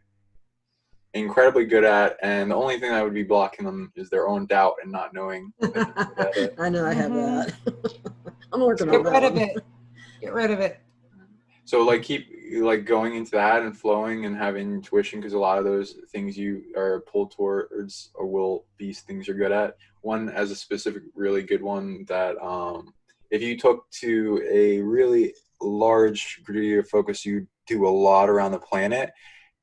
incredibly good at, and the only thing that would be blocking them is their own doubt and not knowing. I know I have that. I'm working on that. Get rid of it. So keep going into that and flowing and having intuition, because a lot of those things you are pulled towards or will be things you're good at. One as a specific really good one that if you took to a really large degree of focus, you do a lot around the planet,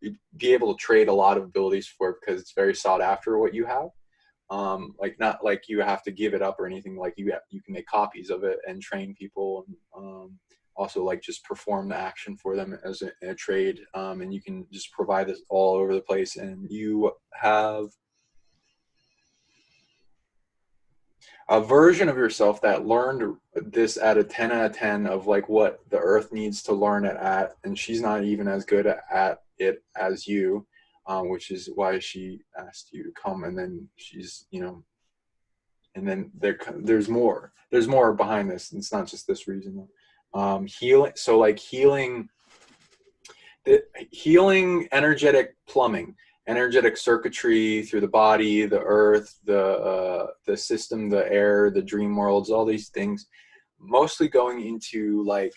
you'd be able to trade a lot of abilities for it because it's very sought after what you have. Not like you have to give it up or anything, you can make copies of it and train people, and also just perform the action for them as a trade, and you can just provide this all over the place, and you have a version of yourself that learned this at a 10 out of 10 of what the earth needs to learn it at, and she's not even as good at it as you, which is why she asked you to come, and then she's And then there's more behind this. It's not just this reason. Healing. So like healing energetic plumbing, energetic circuitry through the body, the earth, the system, the air, the dream worlds, all these things, mostly going into like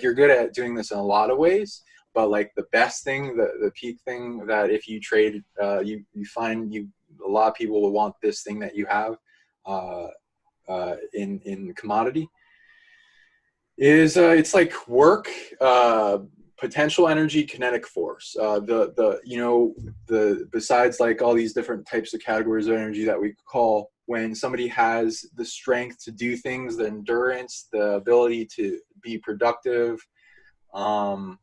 you're good at doing this in a lot of ways, but like the best thing, the peak thing that if you trade, you find a lot of people will want this thing that you have in commodity is it's like work, potential energy, kinetic force. Besides like all these different types of categories of energy that we call, when somebody has the strength to do things, the endurance, the ability to be productive, to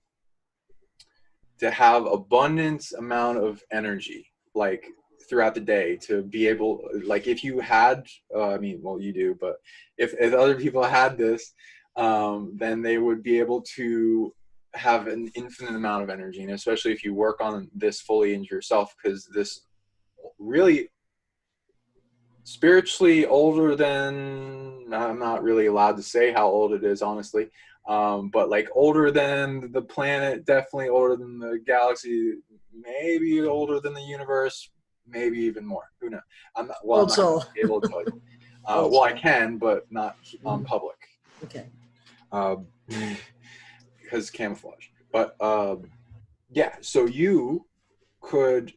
have abundant amount of energy, like throughout the day, to be able, like if you had, you do, but if other people had this, then they would be able to have an infinite amount of energy, and especially if you work on this fully into yourself, because this really spiritually older than, I'm not really allowed to say how old it is, honestly, but like older than the planet, definitely older than the galaxy, maybe older than the universe, maybe even more. Who knows? I'm not able to tell you. I can, but not on public. Okay. Because camouflage. But yeah, so you could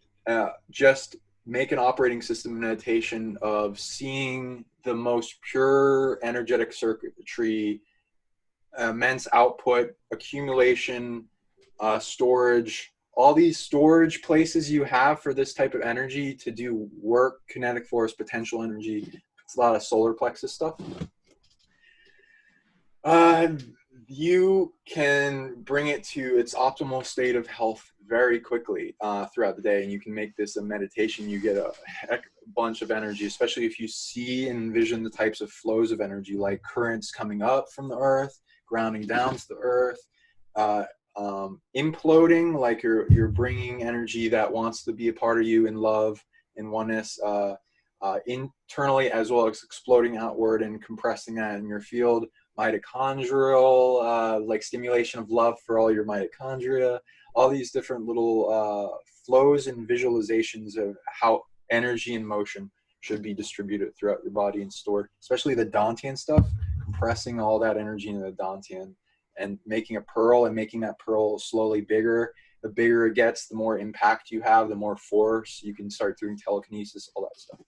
just make an operating system meditation of seeing the most pure energetic circuitry, immense output, accumulation, storage, all these storage places you have for this type of energy to do work, kinetic force, potential energy. It's a lot of solar plexus stuff. You can bring it to its optimal state of health very quickly throughout the day, and you can make this a meditation. You get a heck bunch of energy, especially if you see and envision the types of flows of energy, like currents coming up from the earth, grounding down to the earth, imploding, like you're bringing energy that wants to be a part of you in love and oneness, internally, as well as exploding outward and compressing that in your field. Mitochondrial, like stimulation of love for all your mitochondria, all these different little flows and visualizations of how energy and motion should be distributed throughout your body and stored, especially the Dantian stuff, compressing all that energy into the Dantian and making a pearl, and making that pearl slowly bigger. The bigger it gets, the more impact you have, the more force. You can start doing telekinesis, all that stuff.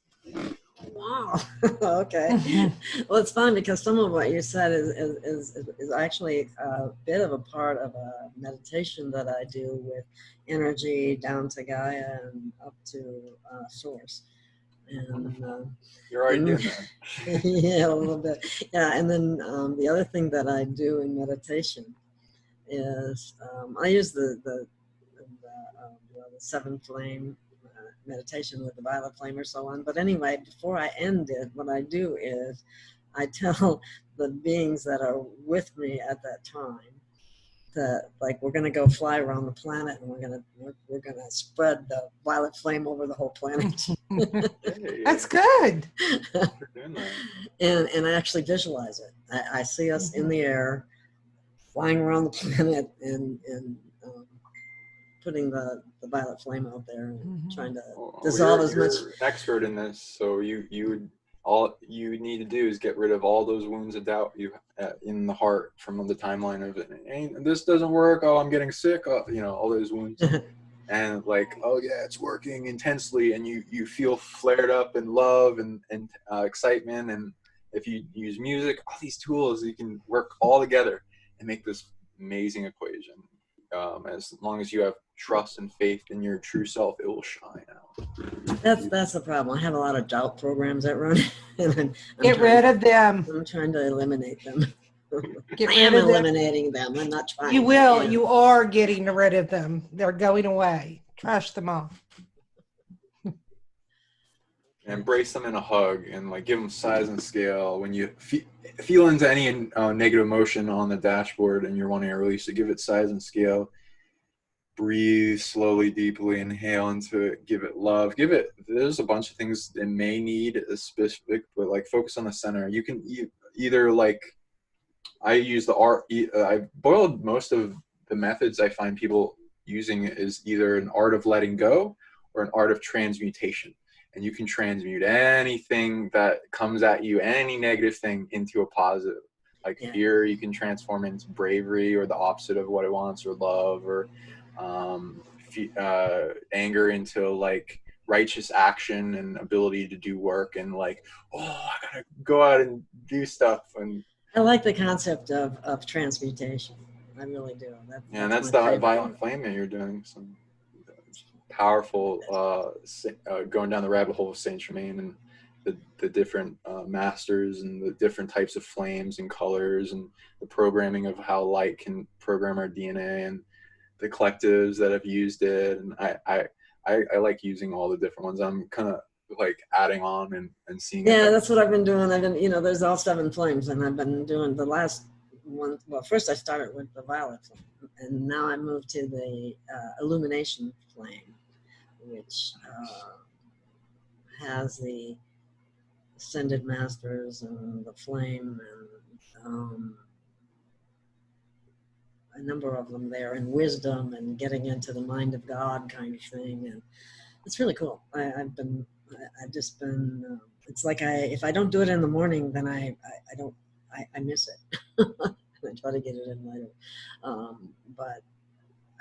Wow. Okay. Well, it's fun because some of what you said is actually a bit of a part of a meditation that I do with energy down to Gaia and up to source. And you're already doing that. Yeah, a little bit. Yeah, and then the other thing that I do in meditation is I use the seven flame meditation with the violet flame or so on. But anyway, before I end it, what I do is I tell the beings that are with me at that time that, like, we're going to go fly around the planet, and we're going to spread the violet flame over the whole planet. That's good. And I actually visualize it. I see us in the air flying around the planet and putting the violet flame out there and trying to dissolve as much. You're an expert in this, so all you need to do is get rid of all those wounds of doubt you in the heart from the timeline of it. This doesn't work. Oh, I'm getting sick. Oh, all those wounds. And like, oh yeah, it's working intensely, and you feel flared up in love and excitement. And if you use music, all these tools, you can work all together and make this amazing equation. As long as you have trust and faith in your true self, it will shine out. That's the problem. I have a lot of doubt programs that run, and I'm Get rid of them. I'm trying to eliminate them. Get I rid am of them. eliminating them. I'm not trying. You will. You are getting rid of them. They're going away. Trash them off. Embrace them in a hug, and like give them size and scale. When you feel into any negative emotion on the dashboard and you're wanting to release it, give it size and scale. breathe slowly, deeply, inhale into it, give it love, there's a bunch of things it may need a specific, but like focus on the center. You can either like, I use I boiled most of the methods I find people using is either an art of letting go or an art of transmutation. And you can transmute anything that comes at you, any negative thing, into a positive. Like fear, you can transform into bravery or the opposite of what it wants, or love, or anger into like righteous action and ability to do work, and like, oh, I gotta go out and do stuff. And I like the concept of transmutation. I really do. That's the violent flame that you're doing. Some powerful going down the rabbit hole of Saint Germain and the different masters and the different types of flames and colors and the programming of how light can program our DNA and the collectives that have used it. And I like using all the different ones. I'm kind of like adding on and seeing. Yeah, that's what I've been doing. I've been, there's all 7 flames, and I've been doing the last one. Well, first I started with the violet flame, and now I moved to the illumination flame, which has the ascended masters and the flame and a number of them there, and wisdom and getting into the mind of God kind of thing, and it's really cool. I've just been. It's like if I don't do it in the morning, then I miss it. I try to get it in later, but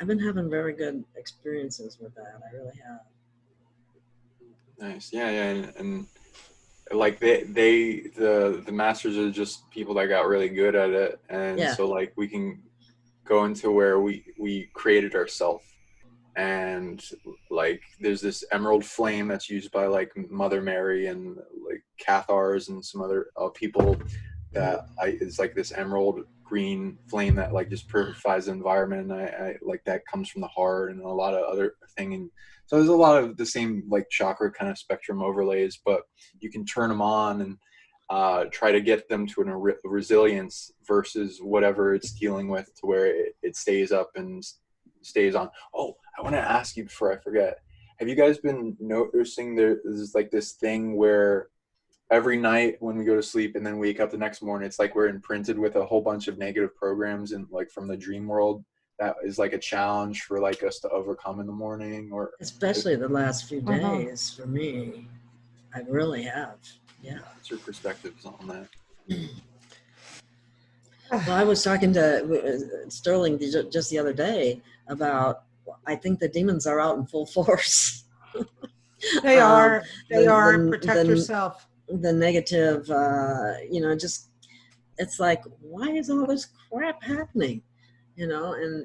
I've been having very good experiences with that. I really have. Nice, yeah, and like the masters are just people that got really good at it, and so like we can go into where we created ourselves. And like there's this emerald flame that's used by like Mother Mary and like Cathars and some other people that it's like this emerald green flame that like just purifies the environment. And I like that comes from the heart and a lot of other thing. And so there's a lot of the same like chakra kind of spectrum overlays, but you can turn them on and try to get them to a resilience versus whatever it's dealing with, to where it stays up and stays on. Oh, I want to ask you before I forget, have you guys been noticing there's like this thing where every night when we go to sleep and then wake up the next morning, it's like we're imprinted with a whole bunch of negative programs and like from the dream world that is like a challenge for like us to overcome in the morning? Or especially the last few days for me, I really have. Yeah. What's your perspectives on that? Well, I was talking to Sterling just the other day about, I think the demons are out in full force. They are. Protect yourself. The negative, just, it's like, why is all this crap happening? And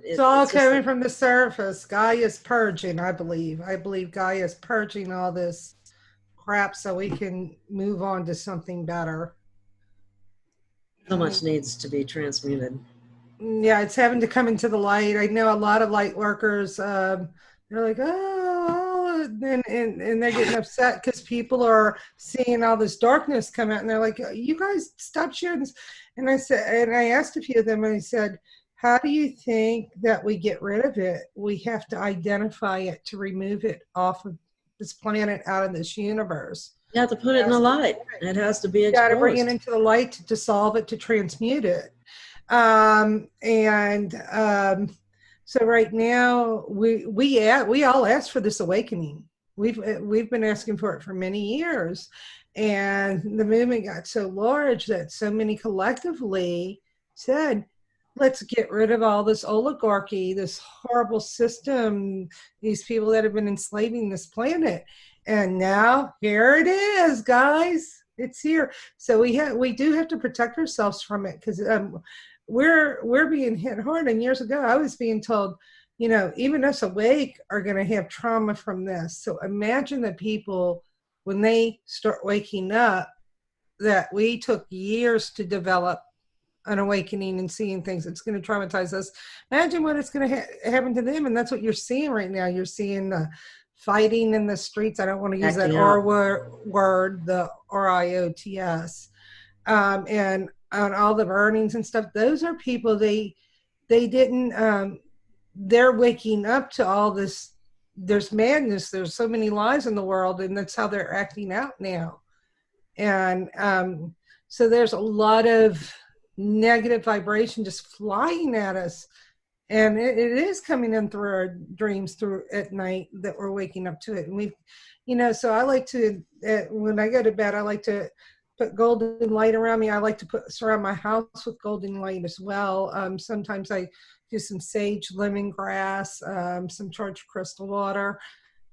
it's all coming from the surface. Gaia's purging, I believe. I believe Gaia's purging all this crap so we can move on to something better. So much needs to be transmuted. Yeah, it's having to come into the light. I know a lot of light workers, they're like, oh, and they're getting upset because people are seeing all this darkness come out, and they're like, you guys stop sharing this. And I asked a few of them, and I said, how do you think that we get rid of it? We have to identify it to remove it off of this planet, out of this universe. You have to put it in the light. It has to be exposed. You got to bring it into the light to dissolve it, to transmute it. So right now we all ask for this awakening. We've been asking for it for many years, and the movement got so large that so many collectively said, let's get rid of all this oligarchy, this horrible system, these people that have been enslaving this planet. And now here it is, guys. It's here. So we do have to protect ourselves from it, because we're being hit hard. And years ago, I was being told, even us awake are going to have trauma from this. So imagine the people, when they start waking up, that we took years to develop an awakening and seeing things. It's going to traumatize us. Imagine what it's going to happen to them. And that's what you're seeing right now. You're seeing fighting in the streets. I don't want to use that R word, the RIOTS, and on all the burnings and stuff. Those are people, they didn't they're waking up to all this. There's madness. There's so many lies in the world, and that's how they're acting out now. And so there's a lot of negative vibration just flying at us. And it is coming in through our dreams through at night that we're waking up to it. And we, you know, so I like to, when I go to bed, I like to put golden light around me. I like to surround my house with golden light as well. Sometimes I do some sage lemongrass, some charged crystal water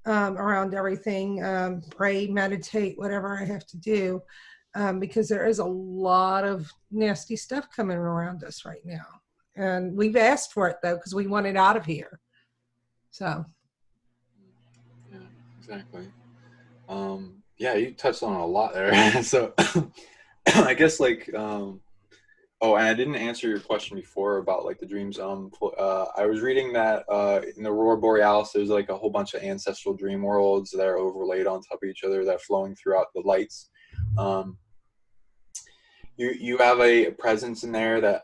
around everything, pray, meditate, whatever I have to do, because there is a lot of nasty stuff coming around us right now. And we've asked for it, though, because we want it out of here. So. Yeah, exactly. Yeah, you touched on a lot there. So I guess like, oh, and I didn't answer your question before about like the dreams. I was reading that in the Aurora Borealis, there's like a whole bunch of ancestral dream worlds that are overlaid on top of each other that are flowing throughout the lights. You have a presence in there that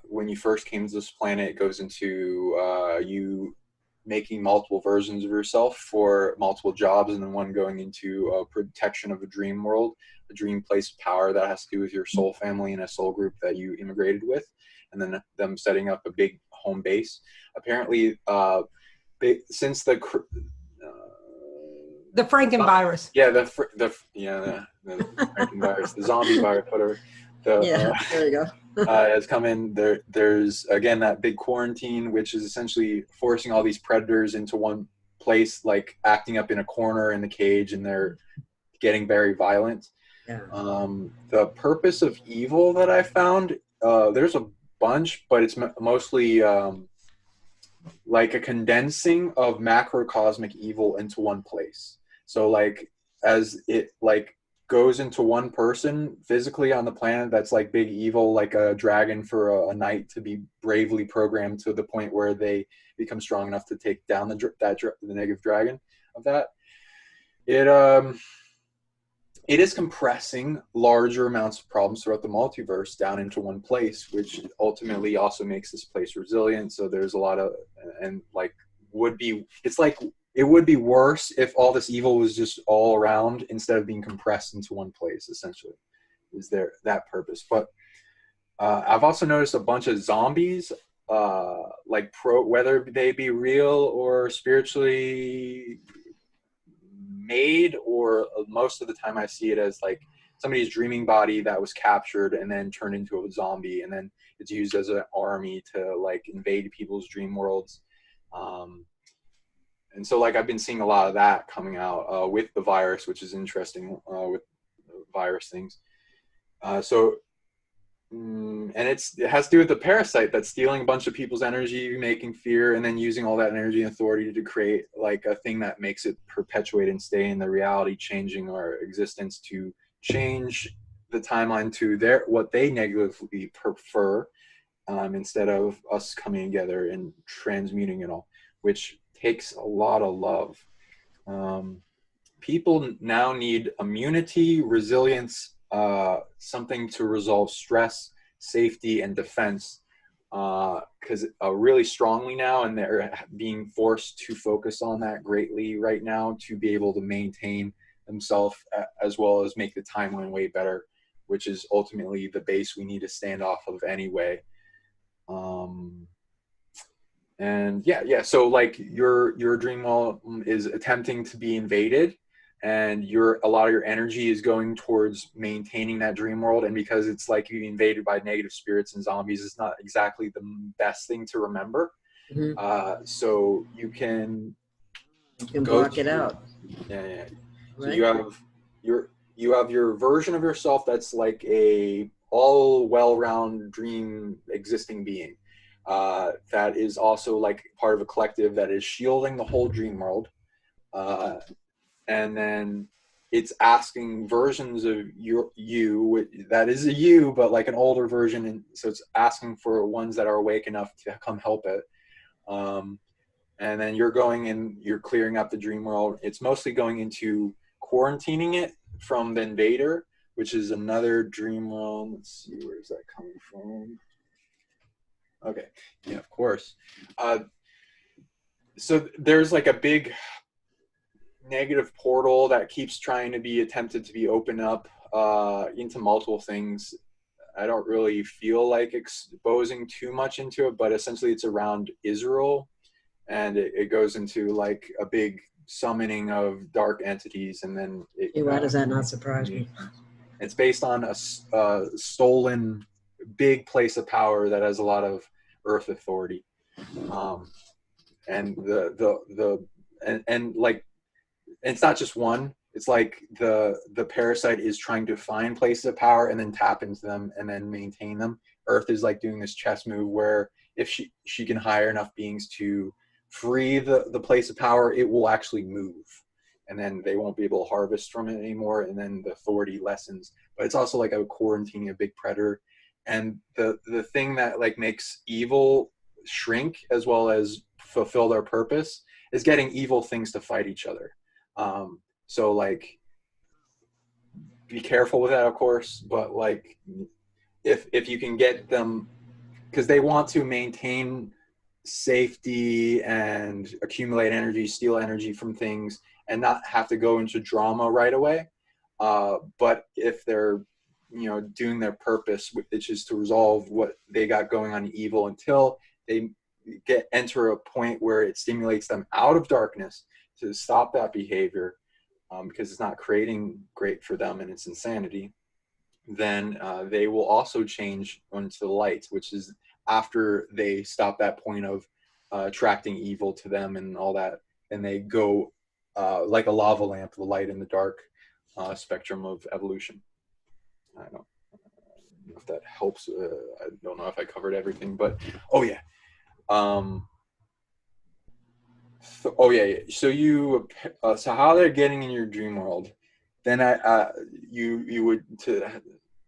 when you first came to this planet, it goes into you making multiple versions of yourself for multiple jobs, and then one going into protection of a dream world, a dream place of power that has to do with your soul family and a soul group that you immigrated with, and then them setting up a big home base. Apparently, since the Frankenvirus. Yeah, the Frankenvirus, the zombie virus, whatever. There you go. Has come in. There's again that big quarantine, which is essentially forcing all these predators into one place, like acting up in a corner in the cage, and they're getting very violent. Yeah. The purpose of evil that I found, there's a bunch, but it's mostly like a condensing of macrocosmic evil into one place. So like as it like goes into one person physically on the planet, that's like big evil, like a dragon for a knight to be bravely programmed to the point where they become strong enough to take down the negative dragon of that. It is compressing larger amounts of problems throughout the multiverse down into one place, which ultimately also makes this place resilient. So there's a lot of, and like it would be worse if all this evil was just all around instead of being compressed into one place, essentially, is there that purpose. But I've also noticed a bunch of zombies, whether they be real or spiritually made, or most of the time I see it as like somebody's dreaming body that was captured and then turned into a zombie, and then it's used as an army to like invade people's dream worlds. And so like I've been seeing a lot of that coming out with the virus, which is interesting with virus things. And it has to do with the parasite that's stealing a bunch of people's energy, making fear, and then using all that energy and authority to create like a thing that makes it perpetuate and stay in the reality, changing our existence to change the timeline to what they negatively prefer, instead of us coming together and transmuting it all, which takes a lot of love. People now need immunity, resilience, something to resolve stress, safety, and defense, because really strongly now, and they're being forced to focus on that greatly right now to be able to maintain themselves as well as make the timeline way better, which is ultimately the base we need to stand off of anyway. And so like your dream world is attempting to be invaded, and a lot of your energy is going towards maintaining that dream world. And because it's like you invaded by negative spirits and zombies, it's not exactly the best thing to remember. Mm-hmm. So you can block it out. Yeah. Right? So you have your version of yourself that's like a all well-round dream existing being. That is also like part of a collective that is shielding the whole dream world. And then it's asking versions of you that is a you, but like an older version. And so it's asking for ones that are awake enough to come help it. And then you're going in, you're clearing up the dream world. It's mostly going into quarantining it from the invader, which is another dream realm. Let's see, where's that coming from? Okay, yeah, of course. so there's like a big negative portal that keeps trying to be attempted to be opened up into multiple things. I don't really feel like exposing too much into it, but essentially it's around Israel, and it goes into like a big summoning of dark entities, and then Why does that not surprise me? it's based on a stolen big place of power that has a lot of earth authority, and and like, it's not just one. It's like the parasite is trying to find places of power and then tap into them and then maintain them. Earth is like doing this chess move where if she can hire enough beings to free the place of power, it will actually move, and then they won't be able to harvest from it anymore, and then the authority lessens. But it's also like a quarantining a big predator, and the thing that like makes evil shrink as well as fulfill their purpose is getting evil things to fight each other. So like, be careful with that, of course, but like, if you can get them, because they want to maintain safety and accumulate energy, steal energy from things, and not have to go into drama right away. But if they're, doing their purpose, which is to resolve what they got going on evil until they enter a point where it stimulates them out of darkness to stop that behavior, because it's not creating great for them and it's insanity, then they will also change into the light, which is after they stop that point of attracting evil to them and all that, and they go like a lava lamp, the light and the dark spectrum of evolution. I don't know if that helps. I don't know if I covered everything, but oh yeah. So you so how they're getting in your dream world, then you would, to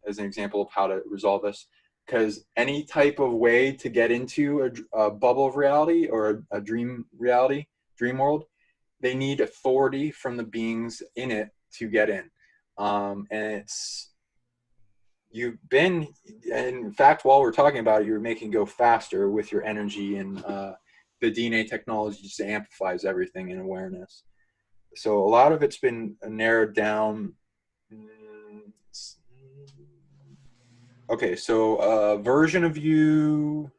as an example of how to resolve this, because any type of way to get into a bubble of reality or a dream reality, dream world, they need authority from the beings in it to get in. And you've been, in fact, while we're talking about it, you're making it go faster with your energy, and the DNA technology just amplifies everything in awareness. So a lot of it's been narrowed down. Okay, so a version of you.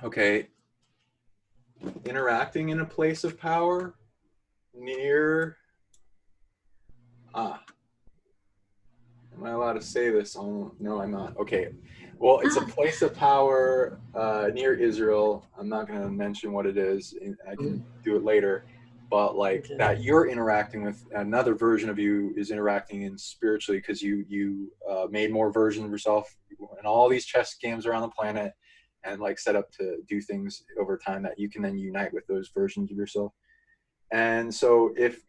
Okay. Interacting in a place of power near. Am I allowed to say this? Oh, no, I'm not. Okay. Well, it's a place of power near Israel. I'm not going to mention what it is. I can do it later. But like that, you're interacting with another version of you is interacting in spiritually, because you made more versions of yourself in all these chess games around the planet, and like set up to do things over time that you can then unite with those versions of yourself. And so if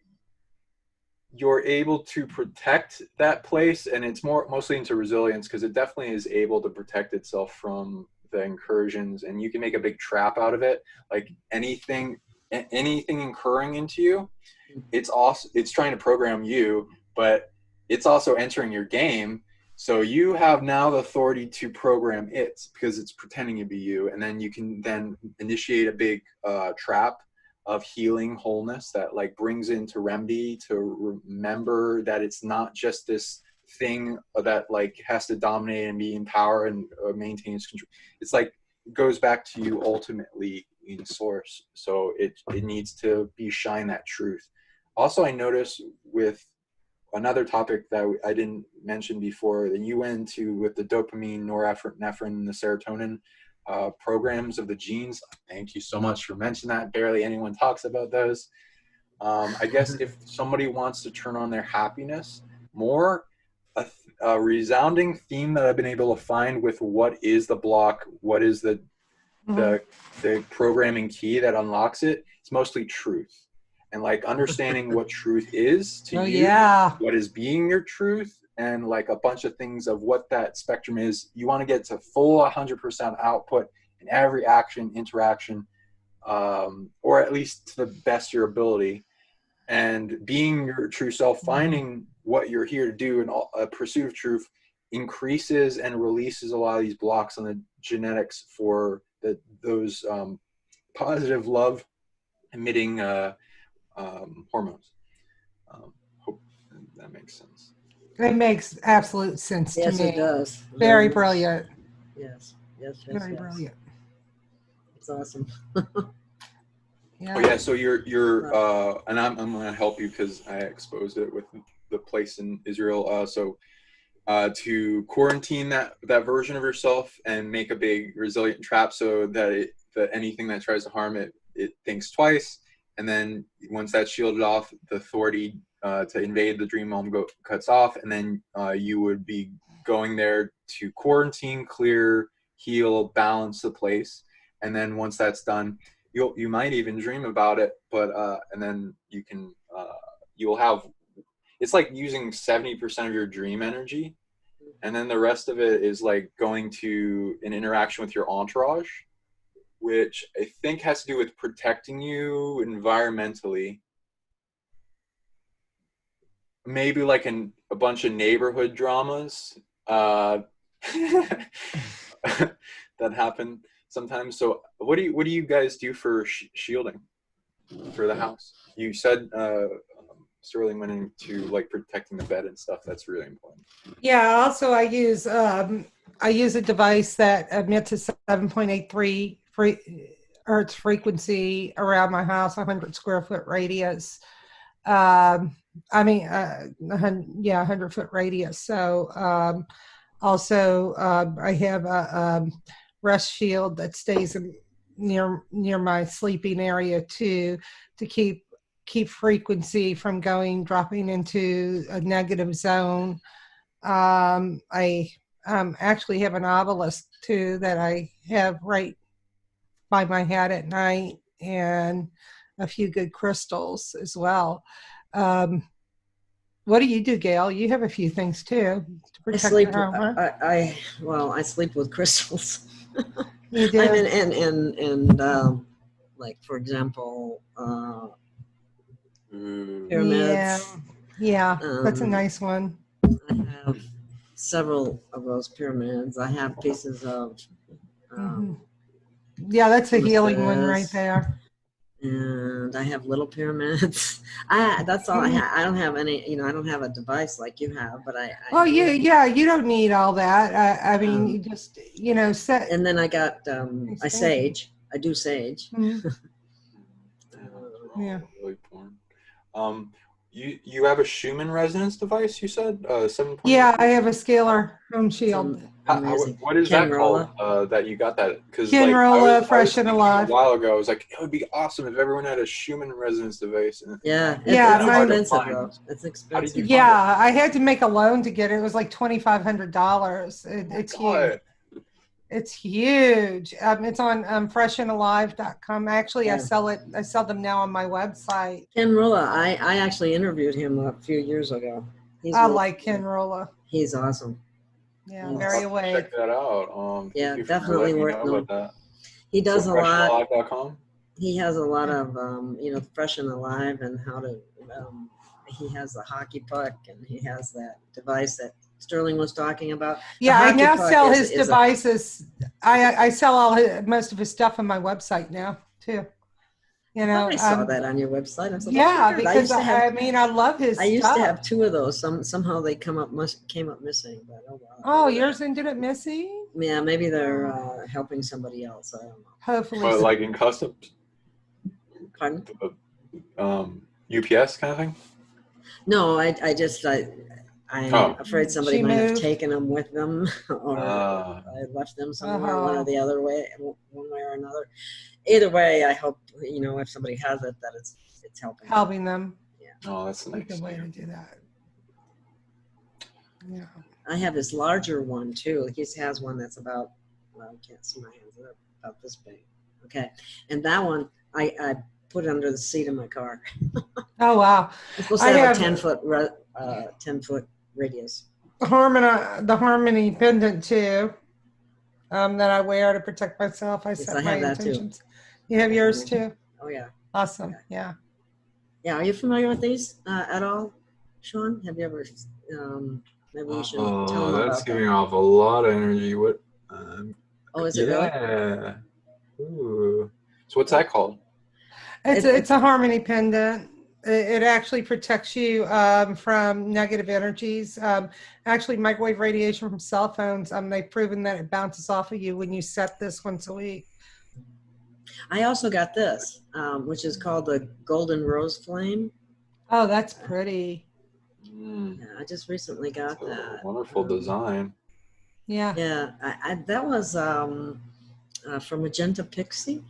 you're able to protect that place, and it's mostly into resilience, because it definitely is able to protect itself from the incursions, and you can make a big trap out of it. Like anything incurring into you, it's trying to program you, but it's also entering your game. So you have now the authority to program it, because it's pretending to be you, and then you can then initiate a big trap of healing wholeness that like brings into remedy to remember that it's not just this thing that like has to dominate and be in power and maintains control. It's like it goes back to you ultimately in source. So it needs to be shine that truth. Also, I noticed with another topic that I didn't mention before that you went into with the dopamine, norepinephrine, the serotonin programs of the genes. Thank you so much for mentioning that. Barely anyone talks about those. I guess if somebody wants to turn on their happiness more, a resounding theme that I've been able to find with what is the block, what is the programming key that unlocks it, it's mostly truth. And like understanding what truth is to you, what is being your truth, and like a bunch of things of what that spectrum is. You want to get to full 100% output in every action, interaction, or at least to the best of your ability. And being your true self, finding what you're here to do in a pursuit of truth increases and releases a lot of these blocks on the genetics for those positive love emitting hormones. Hope that makes sense. It makes absolute sense to Yes, me. it does. Very brilliant. Yes. Very brilliant. It's awesome. Yeah. Oh yeah, so you're and I'm gonna help you because I exposed it with the place in Israel. So to quarantine that version of yourself and make a big resilient trap so that anything that tries to harm it thinks twice, and then once that's shielded off, the authority to invade the dream home cuts off, and then you would be going there to quarantine, clear, heal, balance the place, and then once that's done, you might even dream about it, but and then you can you'll have, it's like using 70% of your dream energy, and then the rest of it is like going to an interaction with your entourage, which I think has to do with protecting you environmentally. Maybe like a bunch of neighborhood dramas that happen sometimes. So what do you guys do for shielding for the house? You said Sterling went into like protecting the bed and stuff. That's really important. Yeah. Also, I use a device that emits a 7.83 hertz frequency around my house, 100 square foot radius. 100 foot radius. So also I have a rest shield that stays near my sleeping area too, to keep frequency from dropping into a negative zone. I actually have an obelisk too that I have right by my head at night, and a few good crystals as well. What do you do, Gail? You have a few things too to protect I sleep. your home, huh? I sleep with crystals. You do? I mean, and like for example, pyramids. Yeah, that's a nice one. I have several of those pyramids. I have pieces of. Yeah, that's a healing one right there. And I have little pyramids. That's all I have. I don't have any. I don't have a device like you have, but I. You don't need all that. I mean, you just set. And then I got I sage. I do sage. Mm-hmm. Yeah. Really important. You have a Schumann resonance device, you said? 7. Yeah, I have a scalar home shield. What is that called that you got that? Because Kinrola, Fresh and Alive. A while ago, I was like, it would be awesome if everyone had a Schumann resonance device. It's expensive though. It's expensive. Yeah, I had to make a loan to get it. It was like $2,500. It's huge. It's huge. It's on freshandalive.com. Actually, I sell them now on my website. Ken Rolla, I actually interviewed him a few years ago. I like Ken Rolla. He's awesome. Yeah, very awake. Check that out. Yeah, definitely worth knowing. He does a lot. He has a lot of Fresh and Alive, and how to. He has the hockey puck, and he has that device that Sterling was talking about. Yeah, I now sell his devices. I sell most of his stuff on my website now too. I saw that on your website. I said, because I love his stuff. I used to have 2 of those. Somehow they came up missing. But yours ended up missing? Yeah, maybe they're helping somebody else. I don't know. Hopefully. But like in customs? Pardon? UPS kind of thing? No, I'm afraid somebody might have taken them with them, or I left them somewhere, one or the other way, one way or another. Either way, I hope if somebody has it, that it's helping them. Yeah. Oh, that's a nice way to do that. Yeah. I have this larger one too. He has one that's about. Well, I can't see my hands. They're about this big. Okay, and that one I put it under the seat of my car. Oh wow! It's supposed to have a 10-foot radius. The Harmony pendant too, that I wear to protect myself. I set my intentions. Too. You have yours too? Oh yeah. Awesome. Yeah. Yeah. Are you familiar with these at all, Sean? Have you ever? Maybe we should tell them that's about giving that. off a lot of energy. What? Oh, is it really? Yeah. Ooh. So what's that called? It's a harmony pendant. It actually protects you from negative energies. Actually, microwave radiation from cell phones, they've proven that it bounces off of you when you set this once a week. I also got this, which is called the Golden Rose Flame. Oh, that's pretty. Yeah, I just recently got that. Wonderful design. Yeah. Yeah, that was from Magenta Pixie.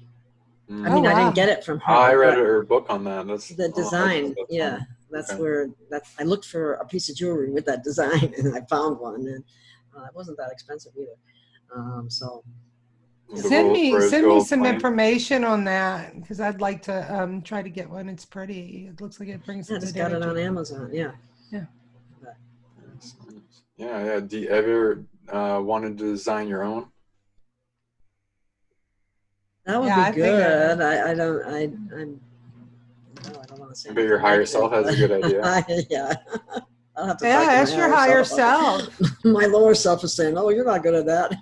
I Oh, mean, I wow. didn't get it from her. I read her book on that. That's the design. Yeah, that's okay. where I looked for a piece of jewelry with that design, and I found one, and it wasn't that expensive either. So send me some flame. information on that, because I'd like to try to get one. It's pretty. It looks like it brings. I just got it on Amazon. Yeah. Yeah. Yeah. Do you ever wanted to design your own? That would be good. I don't want to say. But your higher self has a good idea. Yeah. I'll have to ask your higher self. My lower self is saying, "Oh, you're not good at that."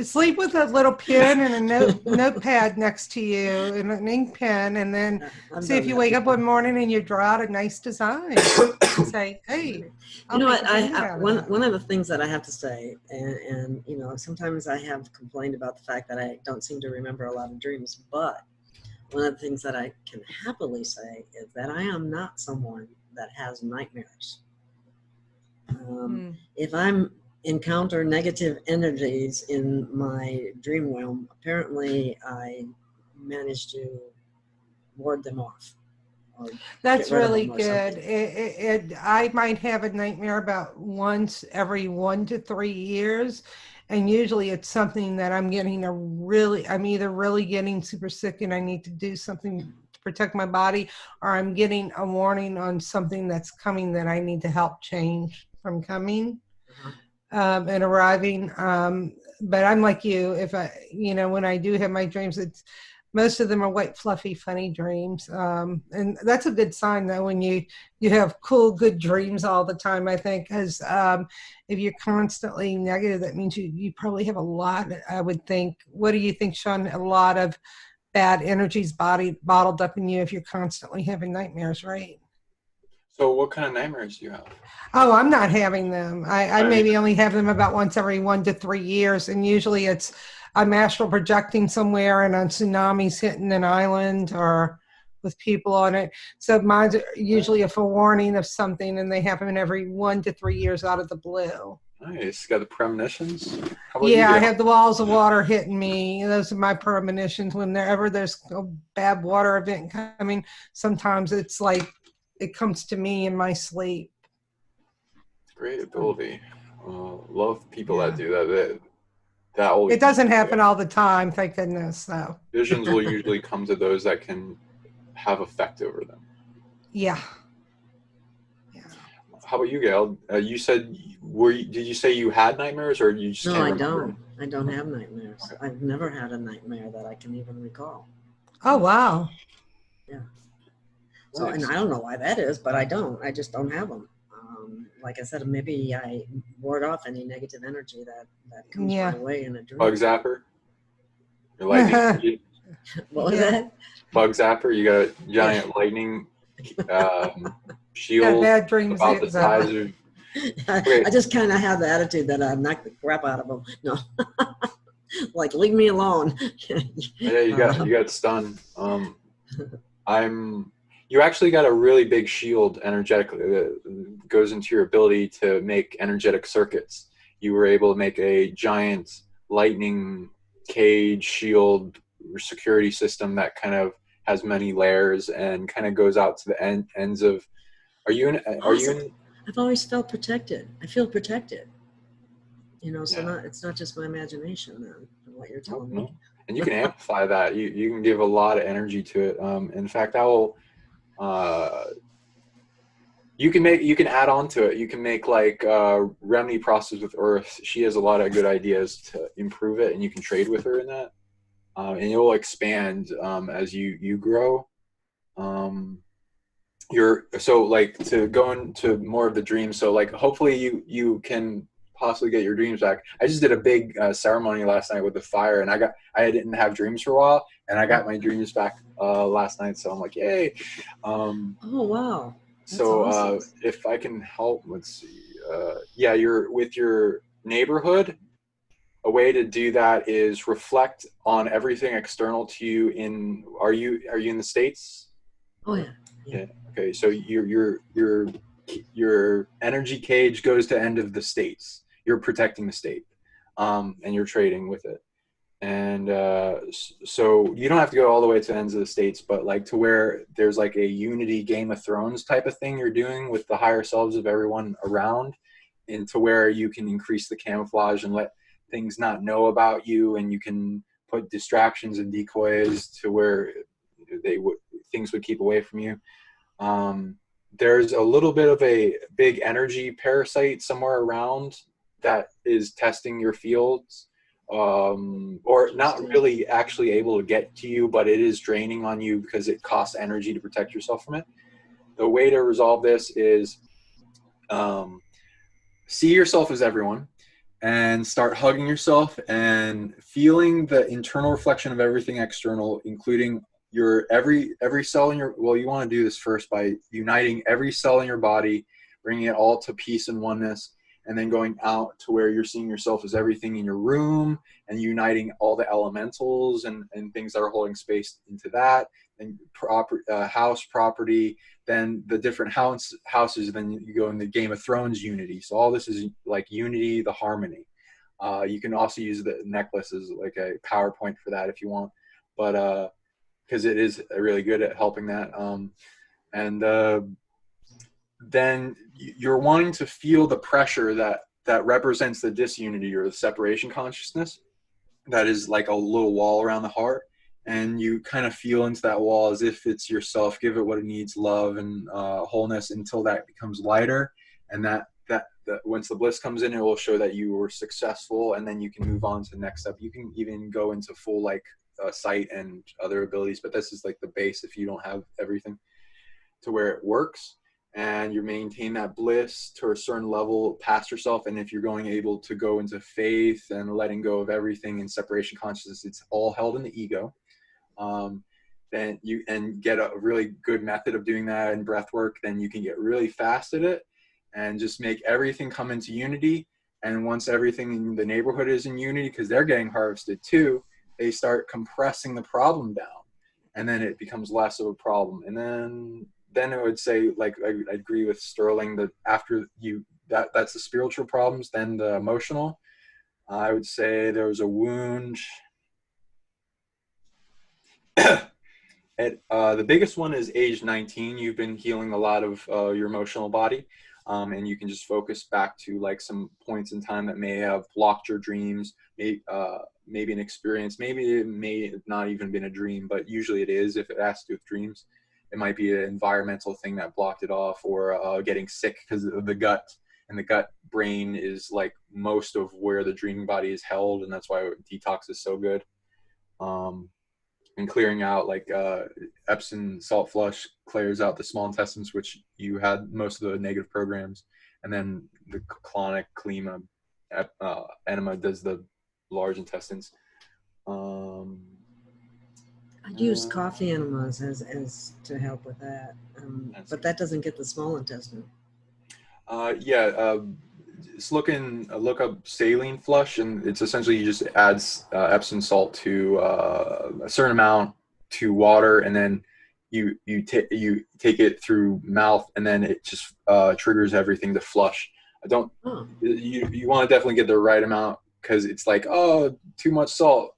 Sleep with a little pen and a notepad next to you and an ink pen, and then see if you wake up one morning and you draw out a nice design. Say, hey, you know what? One of the things that I have to say, and you know, sometimes I have complained about the fact that I don't seem to remember a lot of dreams, but one of the things that I can happily say is that I am not someone that has nightmares. If I'm encounter negative energies in my dream realm, apparently I managed to ward them off. That's really good. I might have a nightmare about once every 1 to 3 years, and usually it's something that I'm either really getting super sick and I need to do something to protect my body, or I'm getting a warning on something that's coming that I need to help change from coming. And arriving, but I'm like you. If when I do have my dreams, most of them are white, fluffy, funny dreams, and that's a good sign though when you have cool, good dreams all the time. I think, because if you're constantly negative, that means you probably have a lot. I would think. What do you think, Sean? A lot of bad energies bottled up in you if you're constantly having nightmares, right? So what kind of nightmares do you have? Oh, I'm not having them. I maybe only have them about once every 1 to 3 years. And usually I'm astral projecting somewhere and a tsunami's hitting an island or with people on it. So mine's usually a forewarning of something, and they happen every 1 to 3 years out of the blue. Nice. Got the premonitions? Yeah, I have the walls of water hitting me. Those are my premonitions. Whenever there's a bad water event coming, sometimes it's like it comes to me in my sleep. Great ability. Love people that do that. That always. It doesn't happen all the time, thank goodness, though. Visions will usually come to those that can have effect over them. Yeah. How about you, Gail? You said, did you say you had nightmares, or you just No, can't I remember? don't. I don't have nightmares. Okay. I've never had a nightmare that I can even recall. Oh, wow. Yeah. So, and I don't know why that is, but I don't. I just don't have them. Like I said, maybe I ward off any negative energy that comes my way in a dream. Bug zapper? Your lightning? What was that? Bug zapper? You got a giant lightning shield bad dreams about the size of... I just kind of have the attitude that I knock the crap out of them. No. Like, leave me alone. Yeah, you got stunned. You actually got a really big shield energetically that goes into your ability to make energetic circuits. You were able to make a giant lightning cage shield security system that kind of has many layers and kind of goes out to the ends of. I've always felt protected. I feel protected. So it's not just my imagination then, from what you're telling me. And you can amplify that. You can give a lot of energy to it. In fact, I will. You can add on to it. You can make like remedy process with Earth. She has a lot of good ideas to improve it, and you can trade with her in that. And it will expand as you grow. so like to go into more of the dreams. So like hopefully you can possibly get your dreams back. I just did a big ceremony last night with the fire, and I didn't have dreams for a while, and I got my dreams back last night. So I'm like, yay. Oh, wow. That's So awesome. if I can help, let's see. Yeah, you're with your neighborhood. A way to do that is reflect on everything external to you. Are you in the States? Oh, yeah. Yeah. Okay. So your energy cage goes to end of the states. You're protecting the state, and you're trading with it. And so you don't have to go all the way to ends of the states, but like to where there's like a unity Game of Thrones type of thing you're doing with the higher selves of everyone around, and to where you can increase the camouflage and let things not know about you, and you can put distractions and decoys to where things would keep away from you. There's a little bit of a big energy parasite somewhere around that is testing your fields, or not really actually able to get to you, but it is draining on you because it costs energy to protect yourself from it. The way to resolve this is see yourself as everyone and start hugging yourself and feeling the internal reflection of everything external, including your every cell in your, well, you want to do this first by uniting every cell in your body, bringing it all to peace and oneness, and then going out to where you're seeing yourself as everything in your room and uniting all the elementals and things that are holding space into that, and house property, then the different houses, then you go in the Game of Thrones unity. So all this is like unity, the harmony. You can also use the necklace as like a PowerPoint for that if you want, but because it is really good at helping that. Then you're wanting to feel the pressure that represents the disunity or the separation consciousness. That is like a little wall around the heart. And you kind of feel into that wall as if it's yourself, give it what it needs, love and wholeness, until that becomes lighter. And that once the bliss comes in, it will show that you were successful, and then you can move on to the next step. You can even go into full like sight and other abilities, but this is like the base if you don't have everything, to where it works. And you maintain that bliss to a certain level past yourself. And if you're going able to go into faith and letting go of everything in separation consciousness, it's all held in the ego. Then you get a really good method of doing that in breath work, then you can get really fast at it and just make everything come into unity. And once everything in the neighborhood is in unity, because they're getting harvested too, they start compressing the problem down, and then it becomes less of a problem. And then I would say, like, I agree with Sterling that after that's the spiritual problems, then the emotional. I would say there was a wound. The biggest one is age 19. You've been healing a lot of your emotional body, and you can just focus back to like some points in time that may have blocked your dreams, maybe an experience, maybe it may have not even been a dream, but usually it is if it has to do with dreams. It might be an environmental thing that blocked it off, or getting sick because of the gut. And the gut brain is like most of where the dreaming body is held, and that's why detox is so good. And clearing out like Epsom salt flush clears out the small intestines, which you had most of the negative programs, and then the colonic klima enema does the large intestines. I'd use coffee enemas as to help with that, but that doesn't get the small intestine. Just look up saline flush, and it's essentially you just add Epsom salt to a certain amount to water, and then you take it through mouth, and then it just triggers everything to flush. You want to definitely get the right amount, because it's like, oh, too much salt.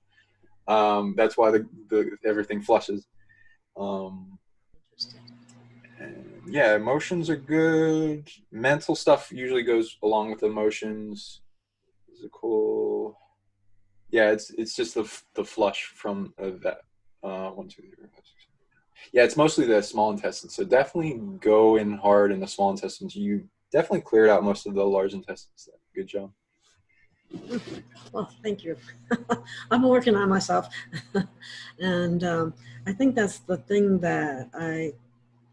That's why the everything flushes. Yeah, emotions are good. Mental stuff usually goes along with emotions. Physical, yeah, it's just the flush from that. 1, 2, 3, 4, 5, 6, 7. Yeah, it's mostly the small intestines. So definitely go in hard in the small intestines. You definitely cleared out most of the large intestines. Good job. Well, thank you. I'm working on myself. And I think that's the thing that I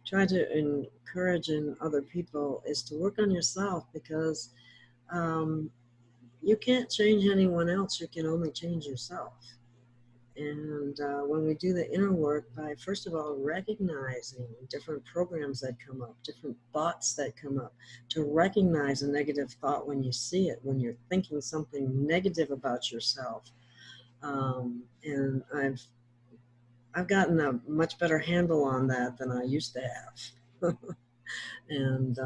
try to encourage in other people is to work on yourself, because you can't change anyone else. You can only change yourself. And when we do the inner work by, first of all, recognizing different programs that come up, different thoughts that come up, to recognize a negative thought when you see it, when you're thinking something negative about yourself. And I've gotten a much better handle on that than I used to have. And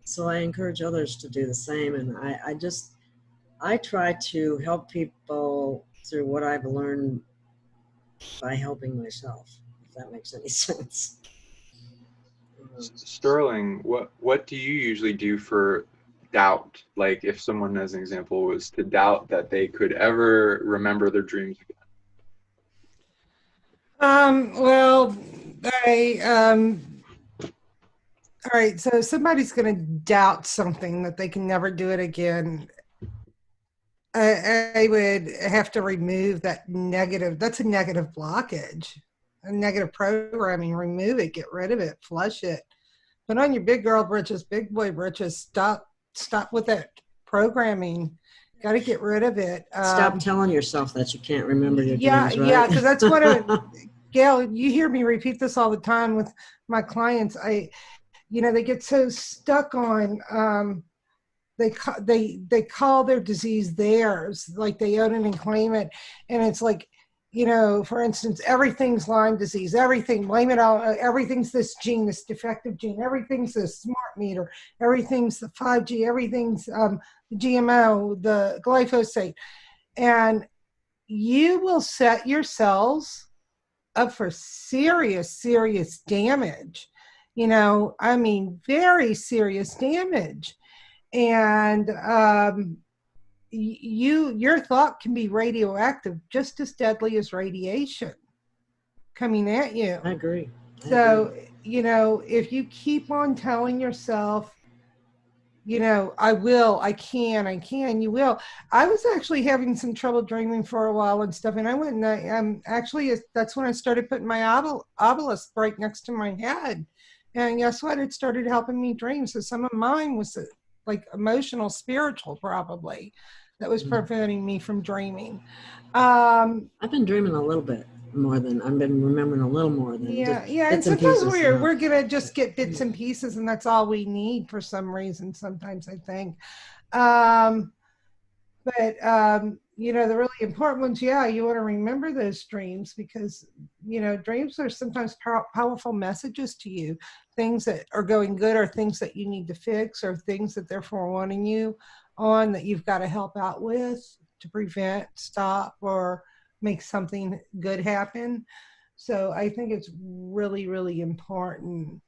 so I encourage others to do the same. And I try to help people through what I've learned by helping myself, if that makes any sense. Sterling, what do you usually do for doubt? Like if someone, as an example, was to doubt that they could ever remember their dreams again? Well, all right, so somebody's going to doubt something that they can never do it again. I would have to remove that negative. That's a negative blockage, a negative programming. Remove it, get rid of it, flush it. Put on your big girl britches, big boy britches. Stop with that programming. Got to get rid of it. Stop telling yourself that you can't remember your dreams, right? Yeah, because that's one of Gail. You hear me repeat this all the time with my clients. They get so stuck on. They call their disease theirs, like they own it and claim it, and it's like, for instance, everything's Lyme disease, everything, blame it all, everything's this gene, this defective gene, everything's the smart meter, everything's the 5G, everything's the GMO, the glyphosate, and you will set your cells up for serious damage, very serious damage. And your thought can be radioactive, just as deadly as radiation coming at you. I agree. So, if you keep on telling yourself, I will, I can, you will. I was actually having some trouble dreaming for a while and stuff. And I went and that's when I started putting my obelisk right next to my head. And guess what? It started helping me dream. So some of mine was like emotional, spiritual, probably, that was preventing me from dreaming. I've been dreaming a little bit more than, I've been remembering a little more than and sometimes we're gonna just get bits and pieces, and that's all we need for some reason, sometimes, I think. But the really important ones, you want to remember those dreams, because dreams are sometimes powerful messages to you, things that are going good, or things that you need to fix, or things that they're forewarning you on that you've got to help out with to prevent, stop, or make something good happen. So I think it's really, really important.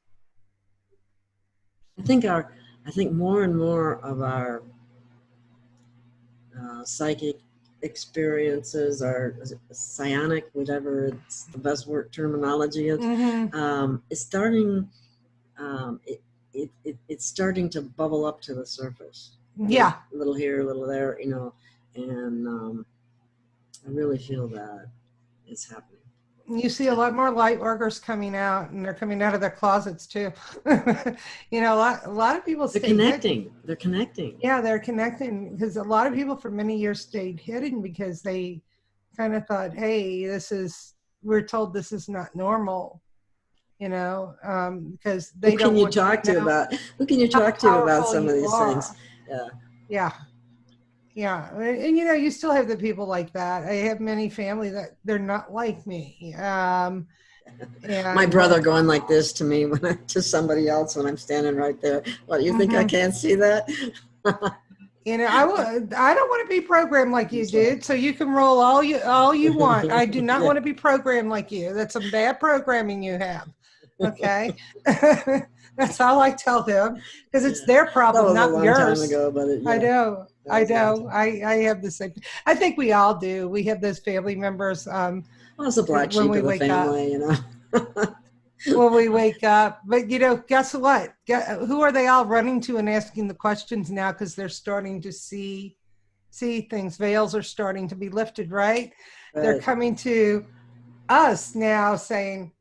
I think more and more of our psychic experiences, or psionic, whatever it's the best word terminology is, is starting. It's starting to bubble up to the surface. Yeah, a little here, a little there, and I really feel that it's happening. You see a lot more light workers coming out, and they're coming out of their closets too. A lot of people They're connecting. They're connecting. Yeah, they're connecting, because a lot of people for many years stayed hidden because they kind of thought, hey, we're told this is not normal, because they who don't. Who can you talk to about some of these things? Yeah, and you still have the people like that. I have many family that they're not like me. And my brother going like this to me to somebody else when I'm standing right there. What, you think I can't see that? I don't want to be programmed like you did. So you can roll all you want. I do not want to be programmed like you. That's some bad programming you have. Okay. That's all I tell them, because it's their problem, not yours. Time ago, but I know. I have the same. I think we all do. We have those family members. It's a black sheep of the family, When we wake up, but guess what? Who are they all running to and asking the questions now? Because they're starting to see things. Veils are starting to be lifted, right? They're coming to us now saying,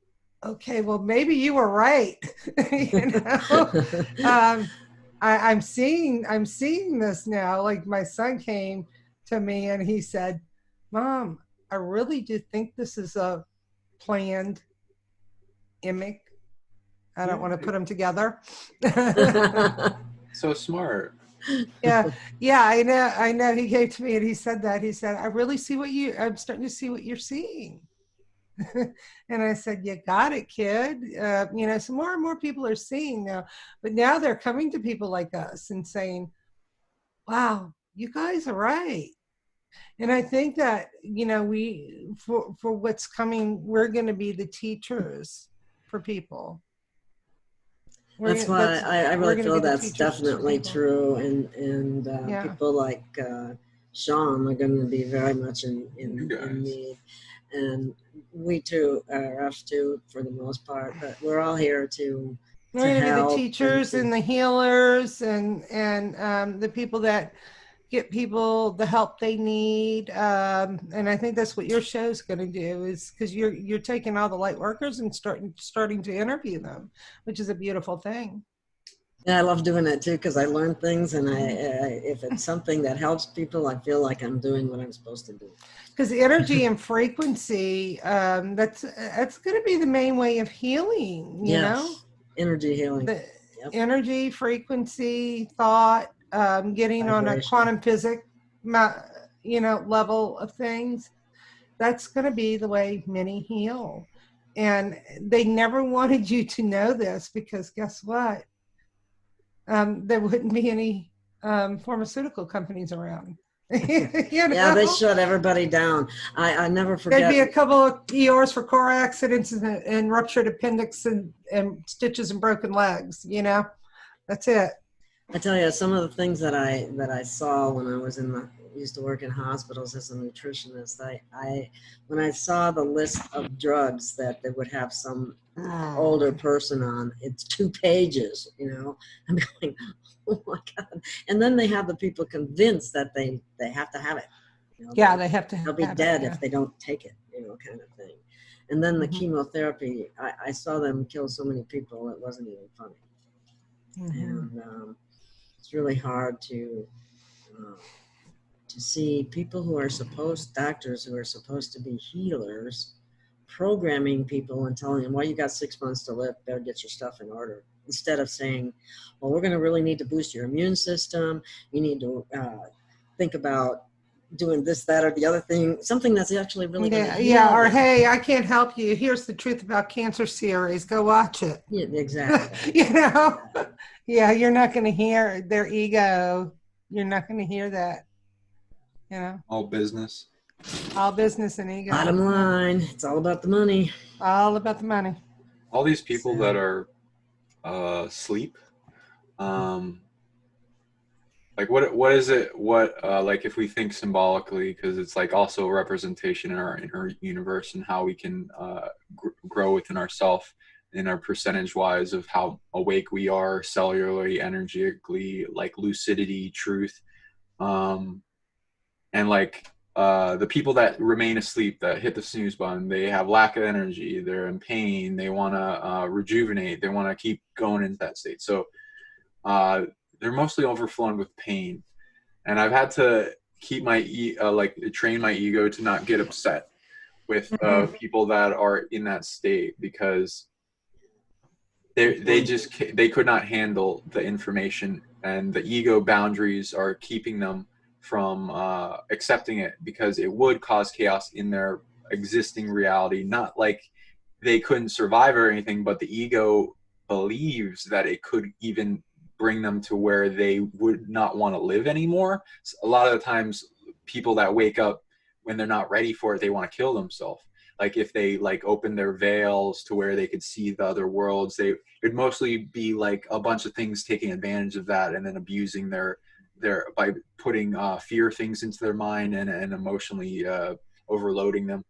okay, well, maybe you were right. You know, I'm seeing this now. Like my son came to me and he said, "Mom, I really do think this is a planned image. I don't want to put them together." So smart. Yeah, yeah, I know. He came to me and he said that. He said, I'm starting to see what you're seeing. And I said, you got it, kid. You know, so more and more people are seeing now, but now they're coming to people like us and saying, wow, you guys are right. And I think that, you know, for what's coming, we're going to be the teachers for people. That's why I really feel that's definitely true, and Yeah. people like Sean are going to be very much in need, and we too, us too, for the most part. But we're all here to we're going to be the help teachers and the healers and the people that get people the help they need, and I think that's what your show's going to do, is because you're taking all the light workers and starting to interview them, which is a beautiful thing. Yeah, I love doing that too, because I learn things, and if it's something that helps people, I feel like I'm doing what I'm supposed to do. Because energy and frequency, that's going to be the main way of healing. You know, energy healing. Energy, frequency, thought, getting vibration on a quantum physics, you know, level of things. That's going to be the way many heal. And they never wanted you to know this, because guess what? There wouldn't be any pharmaceutical companies around. You know? Yeah, they shut everybody down. I never forget. There'd be a couple of ERs for car accidents and ruptured appendix and stitches and broken legs. You know, that's it. I tell you, some of the things that I saw when I was used to work in hospitals as a nutritionist, when I saw the list of drugs that they would have some older person on, it's 2 pages, you know. I'm going, oh my God. And then they have the people convinced that they have to have it. You know, yeah, they have to. They'll be dead if they don't take it, you know, kind of thing. And then the chemotherapy, I saw them kill so many people, it wasn't even funny. And it's really hard to see people who are doctors who are supposed to be healers, programming people and telling them, well, you got 6 months to live, better get your stuff in order. Instead of saying, well, we're going to really need to boost your immune system. You need to think about doing this, that, or the other thing, something that's actually really going to heal. Yeah, or hey, I can't help you. Here's the Truth About Cancer series. Go watch it. Yeah, exactly. You know? Yeah, you're not going to hear their ego. You're not going to hear that. You know? All business. All business and ego. Bottom line, it's all about the money. All about the money. All these people that are asleep, like what is it, like if we think symbolically, because it's like also a representation in our inner universe and how we can grow within ourselves in our percentage wise of how awake we are cellularly, energetically, like lucidity, truth, and like the people that remain asleep, that hit the snooze button, they have lack of energy, they're in pain, they want to rejuvenate, they want to keep going into that state. So they're mostly overflowing with pain, and I've had to keep my train my ego to not get upset with people that are in that state, because they could not handle the information, and the ego boundaries are keeping them from accepting it, because it would cause chaos in their existing reality. Not like they couldn't survive or anything, but the ego believes that it could even bring them to where they would not want to live anymore. A lot of the times people that wake up when they're not ready for it, they want to kill themselves. Like if they like open their veils to where they could see the other worlds, it'd mostly be like a bunch of things taking advantage of that and then abusing their by putting fear things into their mind and emotionally overloading them.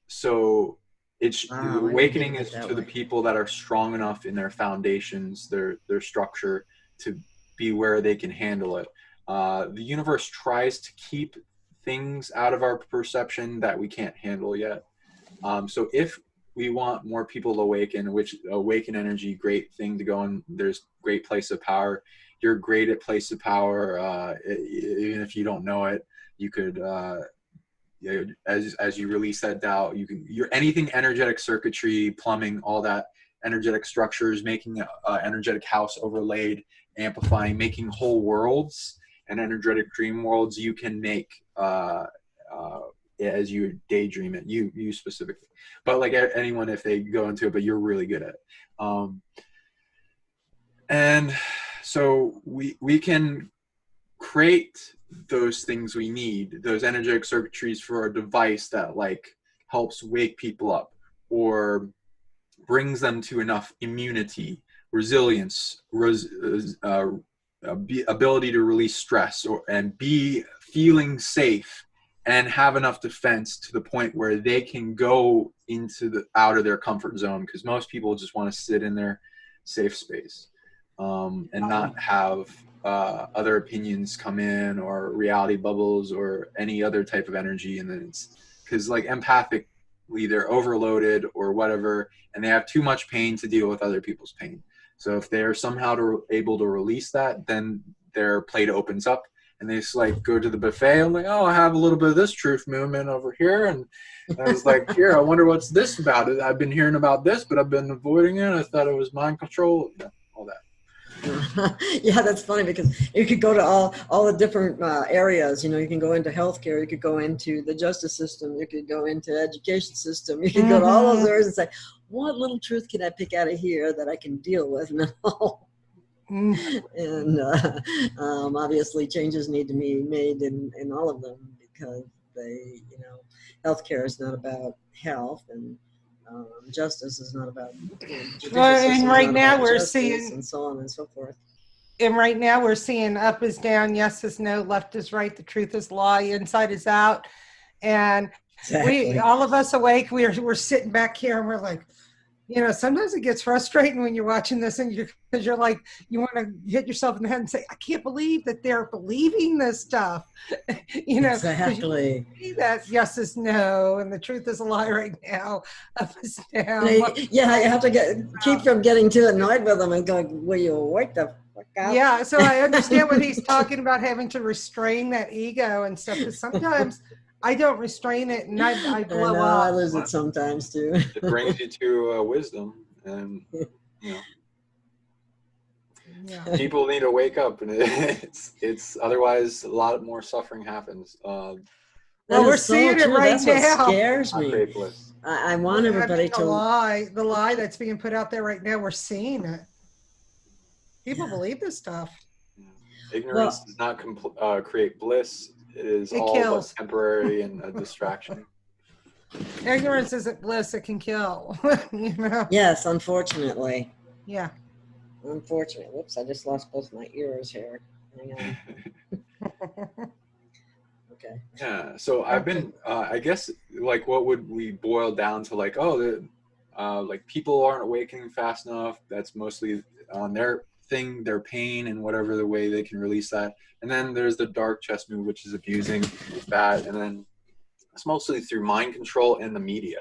So it's awakening is to the people that are strong enough in their foundations, their structure, to be where they can handle it. The universe tries to keep things out of our perception that we can't handle yet. So if we want more people to awaken, which awaken energy, great thing to go in. There's great place of power. You're great at place of power. Even if you don't know it, you could, as you release that doubt, you're anything energetic circuitry, plumbing, all that energetic structures, making an energetic house overlaid, amplifying, making whole worlds and energetic dream worlds you can make as you daydream it, you specifically. But like anyone, if they go into it, but you're really good at it. And so we can create those things we need, those energetic circuitries for a device that like helps wake people up or brings them to enough immunity, resilience, ability to release stress, and be feeling safe and have enough defense to the point where they can go into out of their comfort zone, because most people just want to sit in their safe space and not have other opinions come in, or reality bubbles, or any other type of energy. And then it's because like empathically they're overloaded or whatever, and they have too much pain to deal with other people's pain. So if they're somehow able to release that, then their plate opens up and they just like go to the buffet. I'm like, oh, I have a little bit of this truth movement over here. And I was like, here, I wonder what's this about. I've been hearing about this, but I've been avoiding it. I thought it was mind control. Yeah, all that. Yeah, that's funny, because you could go to all the different areas. You know, you can go into healthcare, you could go into the justice system, you could go into education system, you could go to all those areas and say, what little truth can I pick out of here that I can deal with now? And obviously changes need to be made in all of them, because they, you know, healthcare is not about health, and justice is not about, and right now we're seeing, and so on and so forth. And right now we're seeing up is down, yes is no, left is right, the truth is lie, inside is out. And Exactly. we, all of us awake, we're sitting back here and we're like, you know, sometimes it gets frustrating when you're watching this, and because you're like, you want to hit yourself in the head and say, I can't believe that they're believing this stuff. You know, exactly. You see that yes is no, and the truth is a lie right now. Up is down. Yeah, you have to keep from getting too annoyed with them and going, will you wake the fuck up? Yeah, so I understand what he's talking about, having to restrain that ego and stuff, because sometimes I don't restrain it, and I blow up. I lose it sometimes too. It brings you to wisdom, and you know, people need to wake up, and it's otherwise a lot more suffering happens. Well, we're seeing it right now. That's what scares me. I want everybody to the lie that's being put out there right now. We're seeing it. People believe this stuff. Ignorance does not create bliss. It is all but temporary and a distraction. Ignorance isn't bliss, it can kill. You know? Yes, unfortunately. Yeah. Unfortunately. Whoops, I just lost both my ears here. Hang on. Okay. Yeah, so I've been, I guess, like, what would we boil down to? Like, like people aren't awakening fast enough. That's mostly on their thing, their pain, and whatever the way they can release that. And then there's the dark chess move, which is abusing that. And then it's mostly through mind control and the media,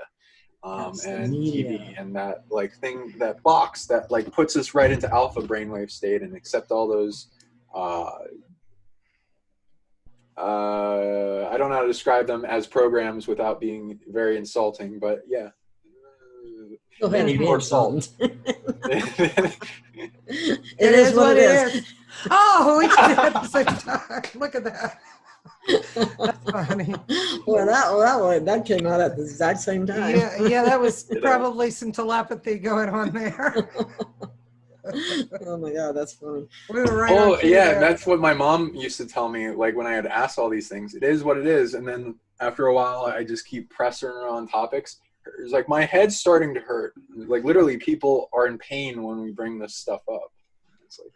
and TV, and that like thing, that box that like puts us right into alpha brainwave state and accept all those. I don't know how to describe them as programs without being very insulting, but yeah. Go ahead and more salt. It is what it is. Oh, we did it at the same time. Look at that. That's funny. Well, that came out at the exact same time. Yeah, that was probably some telepathy going on there. Oh my God, that's funny. We were right yeah, that's what my mom used to tell me, like when I had asked all these things. It is what it is. And then after a while, I just keep pressing her on topics. It's like my head's starting to hurt. Like literally, people are in pain when we bring this stuff up. It's like,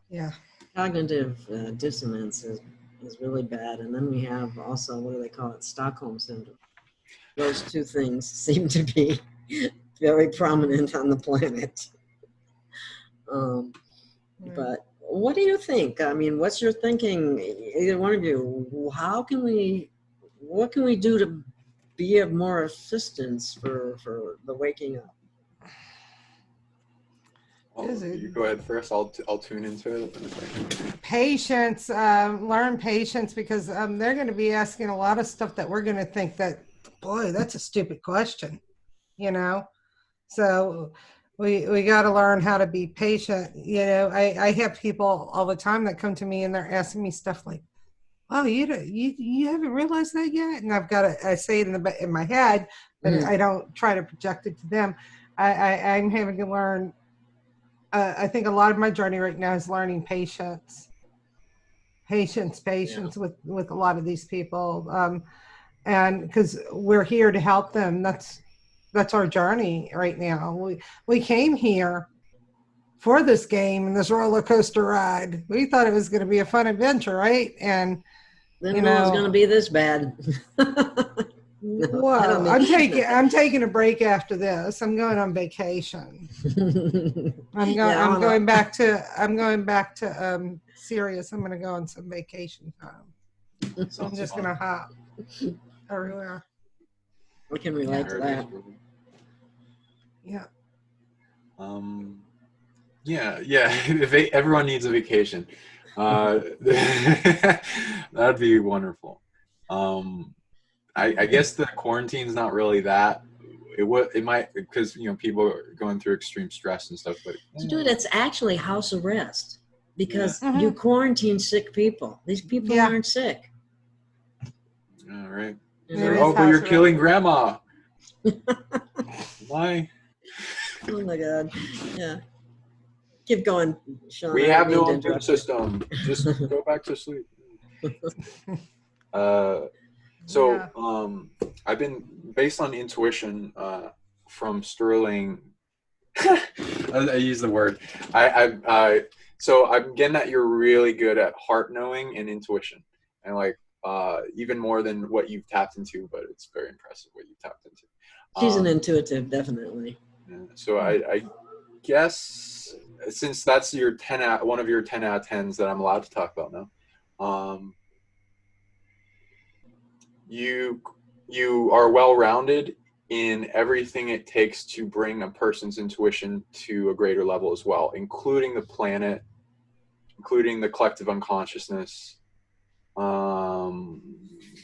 yeah. Cognitive dissonance is really bad. And then we have also, what do they call it? Stockholm syndrome. Those two things seem to be very prominent on the planet. But what do you think? I mean, what's your thinking, either one of you? What can we do to be of more assistance for the waking up? You go ahead first. I'll tune into it. Patience, learn patience, because they're going to be asking a lot of stuff that we're going to think that, boy, that's a stupid question, you know? So we got to learn how to be patient. You know, I have people all the time that come to me and they're asking me stuff like, "Oh, you haven't realized that yet?" And I say it in my head, but I don't try to project it to them. I'm having to learn. I think a lot of my journey right now is learning patience with a lot of these people, and because we're here to help them. That's our journey right now. We came here for this game and this roller coaster ride. We thought it was going to be a fun adventure, right? And Then it was going to be this bad. Well, I'm taking a break after this. I'm going on vacation. I'm going back to Sirius. I'm going to go on some vacation time. So I'm just going to hop everywhere. We can relate to that. Yeah. Yeah. Everyone needs a vacation. That'd be wonderful. I guess the quarantine's not really that. It might, because people are going through extreme stress and stuff. But dude, it's actually house arrest, because you quarantine sick people. These people aren't sick. All right. But you're killing grandma. Why? Oh my God. Yeah. Keep going, Sean. We have no immune system. Just go back to sleep. I've been, based on intuition from Sterling. I use the word. So I'm getting that you're really good at heart knowing and intuition, and even more than what you've tapped into. But it's very impressive what you've tapped into. She's an intuitive, definitely. Yeah, so I guess, since that's one of your 10 out of 10s that I'm allowed to talk about now, you are well-rounded in everything it takes to bring a person's intuition to a greater level as well, including the planet, including the collective unconsciousness.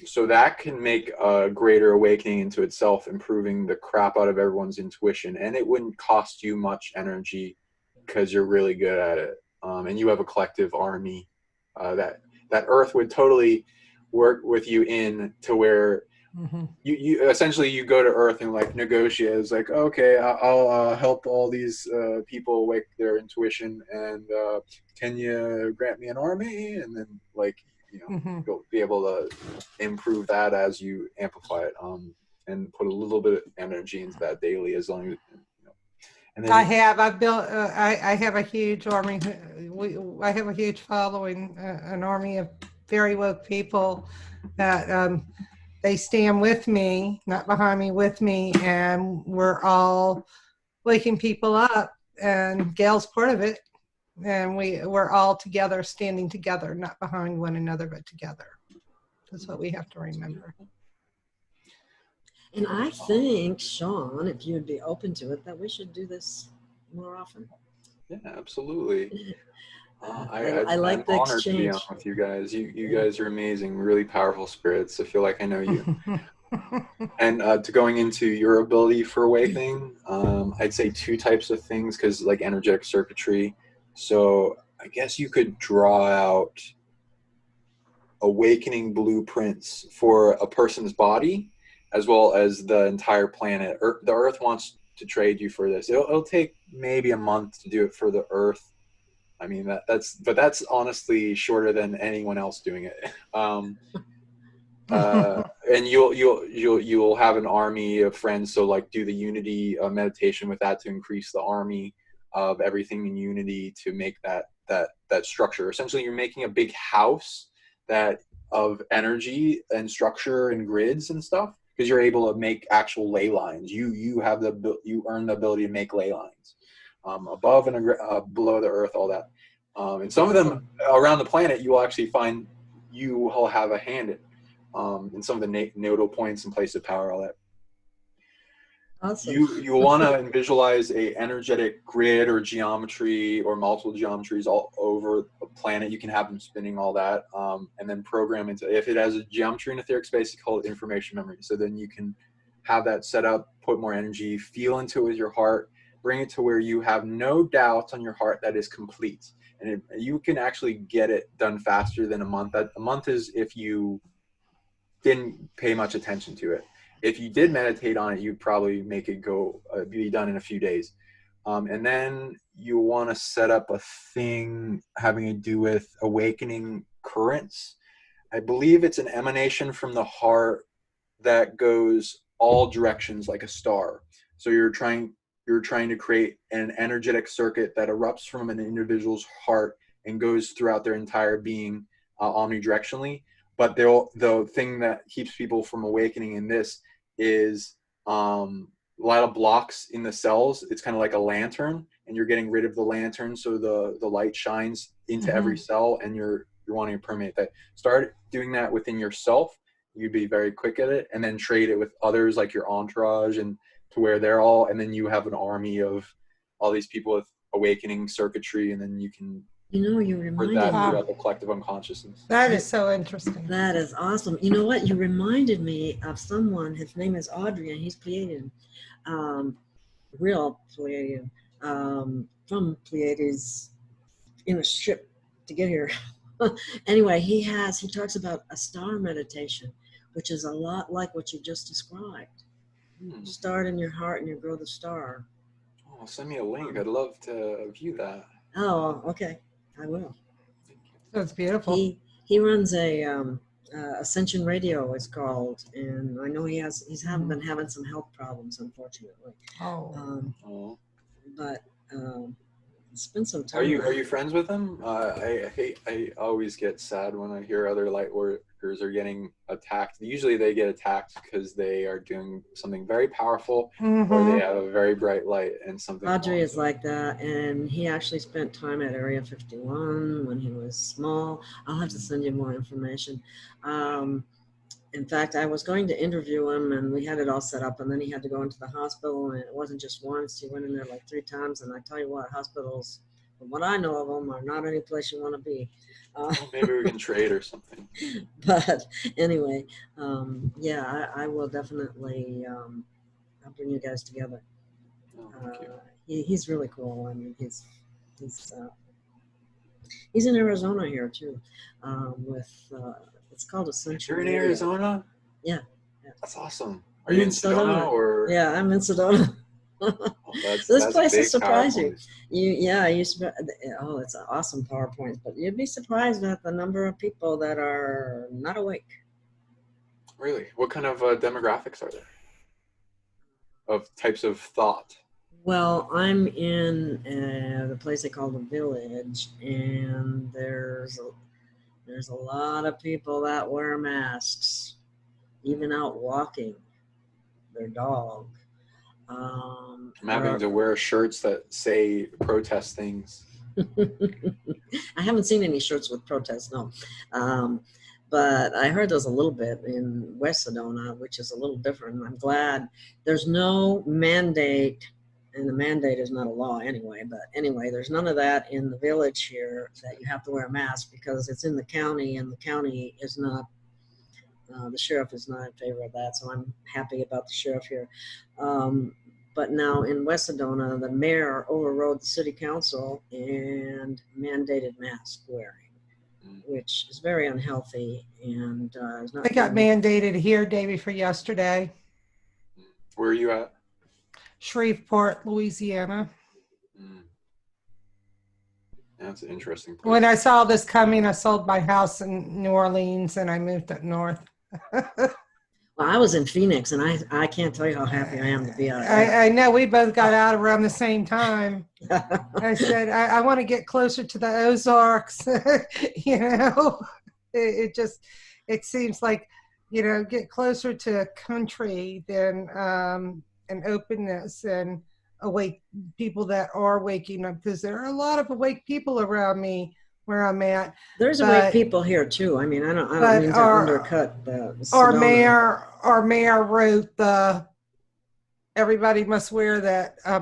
So that can make a greater awakening into itself, improving the crap out of everyone's intuition, and it wouldn't cost you much energy because you're really good at it. And you have a collective army that Earth would totally work with you in, to where you essentially you go to Earth and negotiate. It's okay, I'll help all these people wake their intuition, and can you grant me an army? And then you'll be able to improve that as you amplify it, and put a little bit of energy into that daily, as long as And then, I've built. I have a huge army. I have a huge following, an army of very woke people that they stand with me, not behind me, with me, and we're all waking people up. And Gail's part of it, and we're all together, standing together, not behind one another, but together. That's what we have to remember. And I think, Sean, if you'd be open to it, that we should do this more often. Yeah, absolutely. I like the honored exchange. to be on with you guys. You guys are amazing, really powerful spirits. I feel like I know you. And to going into your ability for awakening, I'd say two types of things, because energetic circuitry. So I guess you could draw out awakening blueprints for a person's body, as well as the entire planet. The Earth wants to trade you for this. It'll take maybe a month to do it for the Earth. I mean, that's honestly shorter than anyone else doing it. And you'll have an army of friends. So do the unity meditation with that to increase the army of everything in unity, to make that structure. Essentially, you're making a big house of energy and structure and grids and stuff, because you're able to make actual ley lines. You earn the ability to make ley lines above and below the Earth, all that. And some of them around the planet, you will actually find you will have a hand in. and some of the nodal points and place of power, all that. Awesome. You want to visualize a energetic grid or geometry or multiple geometries all over a planet. You can have them spinning all that, and then program into, if it has a geometry and etheric space, you call it information memory. So then you can have that set up, put more energy, feel into it with your heart, bring it to where you have no doubts on your heart that is complete. And you can actually get it done faster than a month. A month is if you didn't pay much attention to it. If you did meditate on it, you'd probably make it go be done in a few days. And then you want to set up a thing having to do with awakening currents. I believe it's an emanation from the heart that goes all directions like a star. So you're trying to create an energetic circuit that erupts from an individual's heart and goes throughout their entire being omnidirectionally. But the thing that keeps people from awakening in this is a lot of blocks in the cells. It's kind of like a lantern, and you're getting rid of the lantern so the light shines into every cell, and you're wanting to permeate that. Start doing that within yourself. You'd be very quick at it, and then trade it with others like your entourage, and to where they're all, and then you have an army of all these people with awakening circuitry, and then you can You reminded me. Throughout the collective unconsciousness. That is so interesting. That is awesome. You know what? You reminded me of someone. His name is Audrey, and he's Pleiadian, real Pleiadian, from Pleiades in a ship to get here. Anyway, he talks about a star meditation, which is a lot like what you just described. Start in your heart and you grow the star. Oh, send me a link. I'd love to view that. Oh, okay. I will. That's beautiful. He runs a Ascension Radio, it's called, and I know he's been having some health problems, unfortunately. But spend some time. Are you friends with him? I always get sad when I hear other light workers are getting attacked. Usually they get attacked because they are doing something very powerful, or they have a very bright light and something. Audrey is like that, and he actually spent time at Area 51 when he was small. I'll have to send you more information. In fact, I was going to interview him, and we had it all set up, and then he had to go into the hospital, and it wasn't just once. He went in there like 3 times, and I tell you what, hospitals, from what I know of them, are not any place you want to be. Maybe we can trade or something. But anyway, yeah, I will definitely I'll bring you guys together. He's really cool. I mean, he's in Arizona here too, with it's called Ascension. You're in Arizona? Yeah. That's awesome. Are you in Sedona or? Yeah, I'm in Sedona. This place will surprise you. It's an awesome PowerPoint, but you'd be surprised at the number of people that are not awake. Really? What kind of demographics are there? Of types of thought? Well, I'm in the place they call the Village, and there's a lot of people that wear masks, even out walking their dog. I'm having to wear shirts that say protest things. I haven't seen any shirts with protests, no. But I heard there's a little bit in West Sedona, which is a little different. I'm glad there's no mandate, and the mandate is not a law anyway, but anyway, there's none of that in the Village here that you have to wear a mask, because it's in the county, and the county is not, the sheriff is not in favor of that, so I'm happy about the sheriff here. But now in West Sedona, the mayor overrode the city council and mandated mask wearing, which is very unhealthy, and is not. They got mandated here day before yesterday. Where are you at? Shreveport, Louisiana. That's an interesting place. When I saw this coming, I sold my house in New Orleans and I moved up north. Well, I was in Phoenix, and I can't tell you how happy I am to be out there. I know we both got out around the same time. I said, I want to get closer to the Ozarks. You know, it seems like, you know, get closer to country than an openness and awake people that are waking up, because there are a lot of awake people around me, where I'm at. There's great people here too. I mean, I don't mean to undercut the our Sedona. mayor wrote everybody must wear that I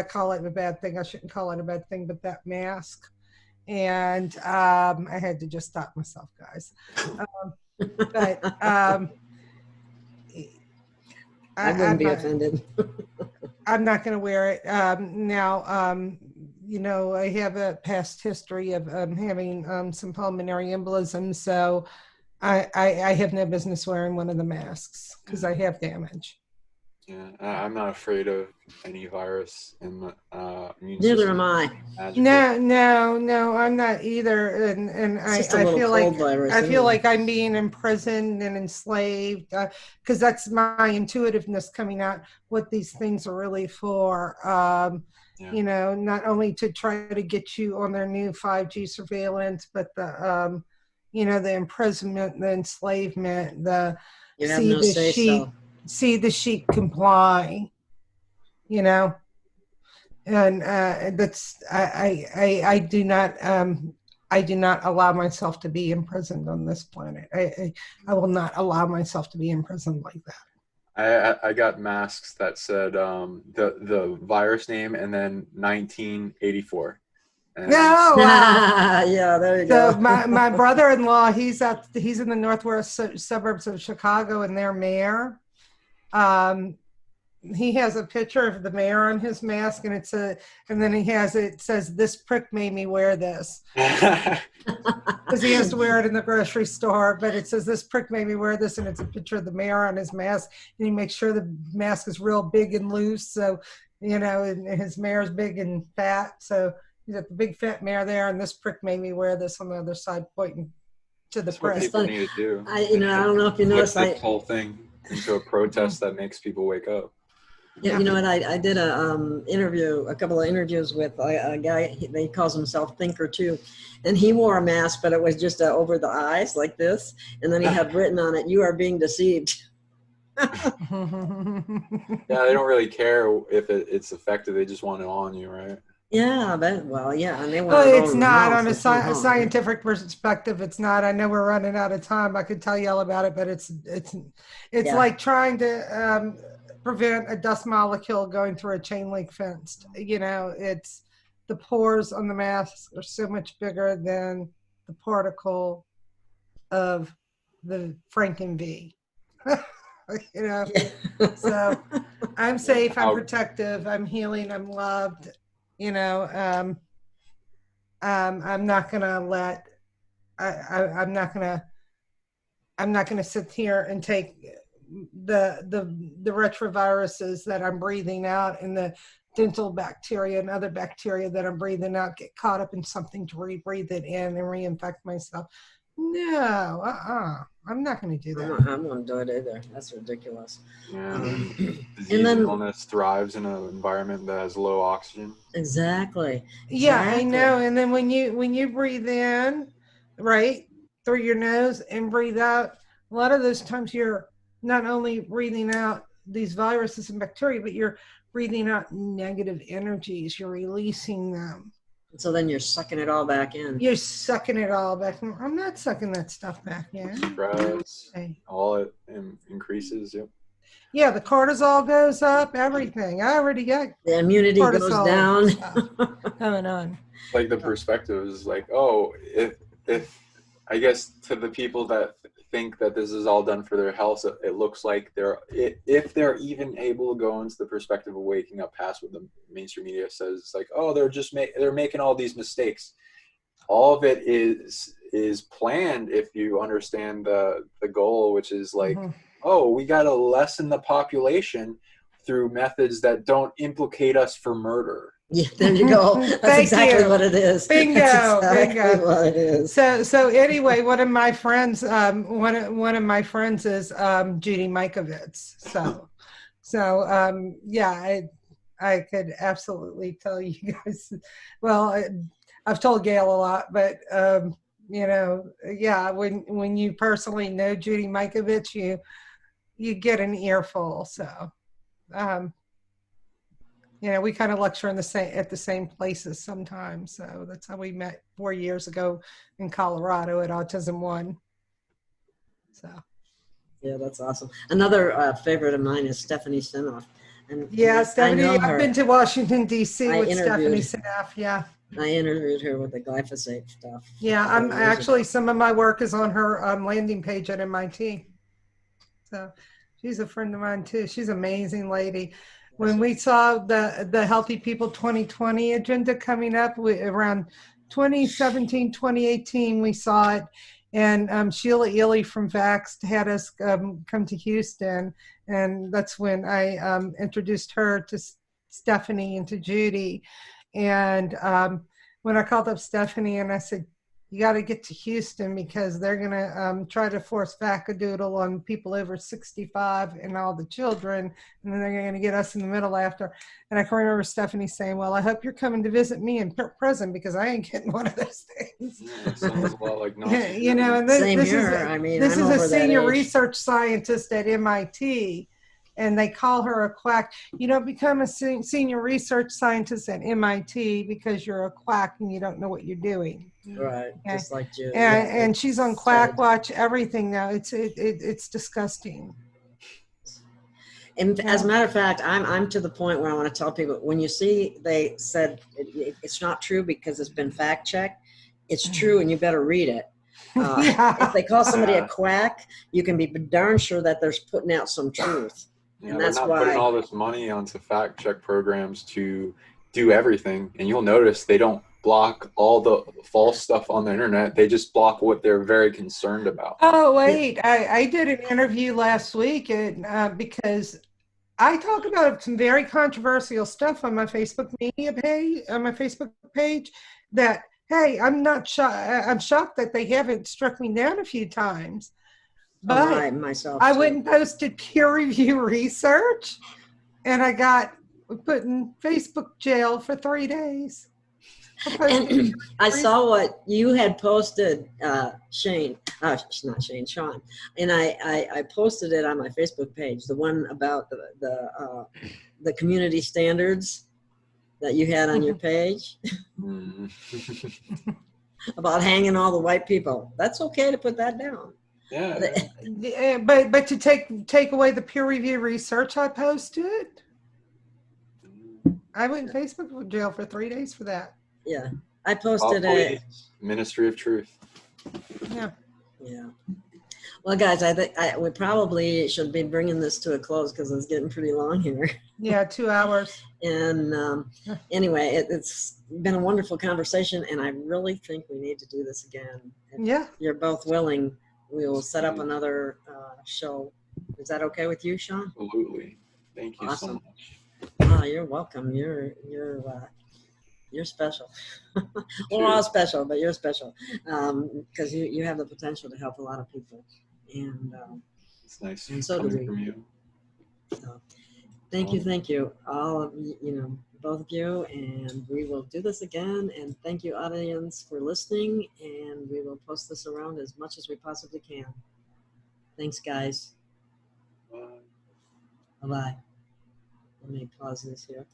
call it a bad thing. I shouldn't call it a bad thing, but that mask. And I had to just stop myself, guys. But I wouldn't be offended. I'm not going to wear it. Now, you know, I have a past history of having some pulmonary embolism, so I have no business wearing one of the masks because I have damage. Yeah, I'm not afraid of any virus in the immune Neither system. am I. No, I'm not either. And I feel like virus, I feel like I'm being imprisoned and enslaved because that's my intuitiveness coming out. What these things are really for. You know, not only to try to get you on their new 5G surveillance, but the you know, the imprisonment, the enslavement, the you have no say so. See the sheep comply, you know, and that's I do not allow myself to be imprisoned on this planet. I will not allow myself to be imprisoned like that. I got masks that said the virus name and then 1984. No, wow. Yeah, there you go. So my brother-in-law, he's in the northwest suburbs of Chicago, and their mayor. He has a picture of the mayor on his mask, and it says, "This prick made me wear this," because he has to wear it in the grocery store. But it says, "This prick made me wear this," and it's a picture of the mayor on his mask, and he makes sure the mask is real big and loose. So, you know, and his mayor's big and fat. So he's got the big fat mayor there, and this prick made me wear this on the other side, pointing to the prick. That's what people need to do. I don't know if you noticed this whole thing into a protest that makes people wake up. Yeah, you know what? I did a couple of interviews with a guy. He calls himself Thinker Too, and he wore a mask, but it was just over the eyes like this, and then he had written on it, "You are being deceived." Yeah, they don't really care if it's effective. They just want it on you, right? Yeah, but yeah, and they want. Well, it's not on a scientific perspective. It's not. I know we're running out of time. I could tell you all about it, but it's like trying to prevent a dust molecule going through a chain link fence. You know, it's the pores on the mask are so much bigger than the particle of the Franken V. You know, so I'm safe. I'm protective. I'm healing. I'm loved. You know, I'm not gonna let. I'm not gonna sit here and take the retroviruses that I'm breathing out and the dental bacteria and other bacteria that I'm breathing out get caught up in something to re-breathe it in and reinfect myself. No, I'm not going to do that. I won't do it either. That's ridiculous. Yeah. Disease and illness thrives in an environment that has low oxygen. Exactly. Yeah, I know. And then when you breathe in, right, through your nose and breathe out, a lot of those times you're not only breathing out these viruses and bacteria, but you're breathing out negative energies. You're releasing them. So then you're sucking it all back in. You're sucking it all back in. I'm not sucking that stuff back in. Stress, all it increases. Yep. Yeah, the cortisol goes up, everything. I already got the immunity goes down. Going on. Like the perspective is like, oh, if I guess to the people that think that this is all done for their health, it looks like if they're even able to go into the perspective of waking up past what the mainstream media says, it's like, oh, they're making all these mistakes. All of it is planned if you understand the goal, which is like, oh, we got to lessen the population through methods that don't implicate us for murder. Yeah, there you go. That's exactly what it is. Bingo, bingo. What it is. So anyway, one of my friends is Judy Mikovits. So yeah, I could absolutely tell you guys. Well, I've told Gail a lot, but you know, yeah, when you personally know Judy Mikovits, you get an earful. So. you know, we kind of lecture in at the same places sometimes. So that's how we met 4 years ago in Colorado at Autism One. So. Yeah, that's awesome. Another favorite of mine is Stephanie Sinoff. And Yeah, Stephanie, I know her. I've been to Washington, D.C. I with Stephanie interviewed- Sinoff, yeah. I interviewed her with the glyphosate stuff. Yeah, I'm actually, some of my work is on her landing page at MIT. So she's a friend of mine too. She's an amazing lady. When we saw the Healthy People 2020 agenda coming up around 2017, 2018, we saw it. And Sheila Ely from Vaxxed had us come to Houston. And that's when I introduced her to Stephanie and to Judy. And when I called up Stephanie and I said, you got to get to Houston because they're going to try to force Vaccadoodle on people over 65 and all the children. And then they're going to get us in the middle after. And I can remember Stephanie saying, well, I hope you're coming to visit me in prison because I ain't getting one of those things. Yeah, it sounds a lot like Nazi. You know, and Same this here. is, I mean, this I'm is a over that senior age. research scientist at MIT. And they call her a quack. You don't become a senior research scientist at MIT because you're a quack and you don't know what you're doing. Right, just like Judy. And she's on Quack Watch, everything now. It's disgusting. And as a matter of fact, I'm to the point where I want to tell people, when you see they said it's not true because it's been fact checked, it's true and you better read it. If they call somebody a quack, you can be darn sure that they're putting out some truth. Yeah, and that's we're not why putting all this money onto fact check programs to do everything. And you'll notice they don't block all the false stuff on the internet. They just block what they're very concerned about. Oh, wait. I did an interview last week because I talk about some very controversial stuff on my Facebook page that, hey, I'm not shocked. I'm shocked that they haven't struck me down a few times. But I went and posted peer review research and I got put in Facebook jail for 3 days. And I saw what you had posted, Sean, and I posted it on my Facebook page, the one about the community standards that you had on your page about hanging all the white people. That's okay to put that down. Yeah. But to take away the peer review research I posted, I went in Facebook jail for 3 days for that. Yeah, I posted a Ministry of Truth. Yeah. Yeah. Well, guys, I think we probably should be bringing this to a close because it's getting pretty long here. Yeah, 2 hours. And anyway, it's been a wonderful conversation, and I really think we need to do this again. If you're both willing, we will set up another show. Is that okay with you, Sean? Absolutely. Thank you so much. Oh, you're welcome. You're special. We're all special, but you're special because you have the potential to help a lot of people. And it's nice. And so do we. From you. So, thank you, all of you, both of you, and we will do this again. And thank you, audience, for listening. And we will post this around as much as we possibly can. Thanks, guys. Bye. Bye-bye. Let me pause this here.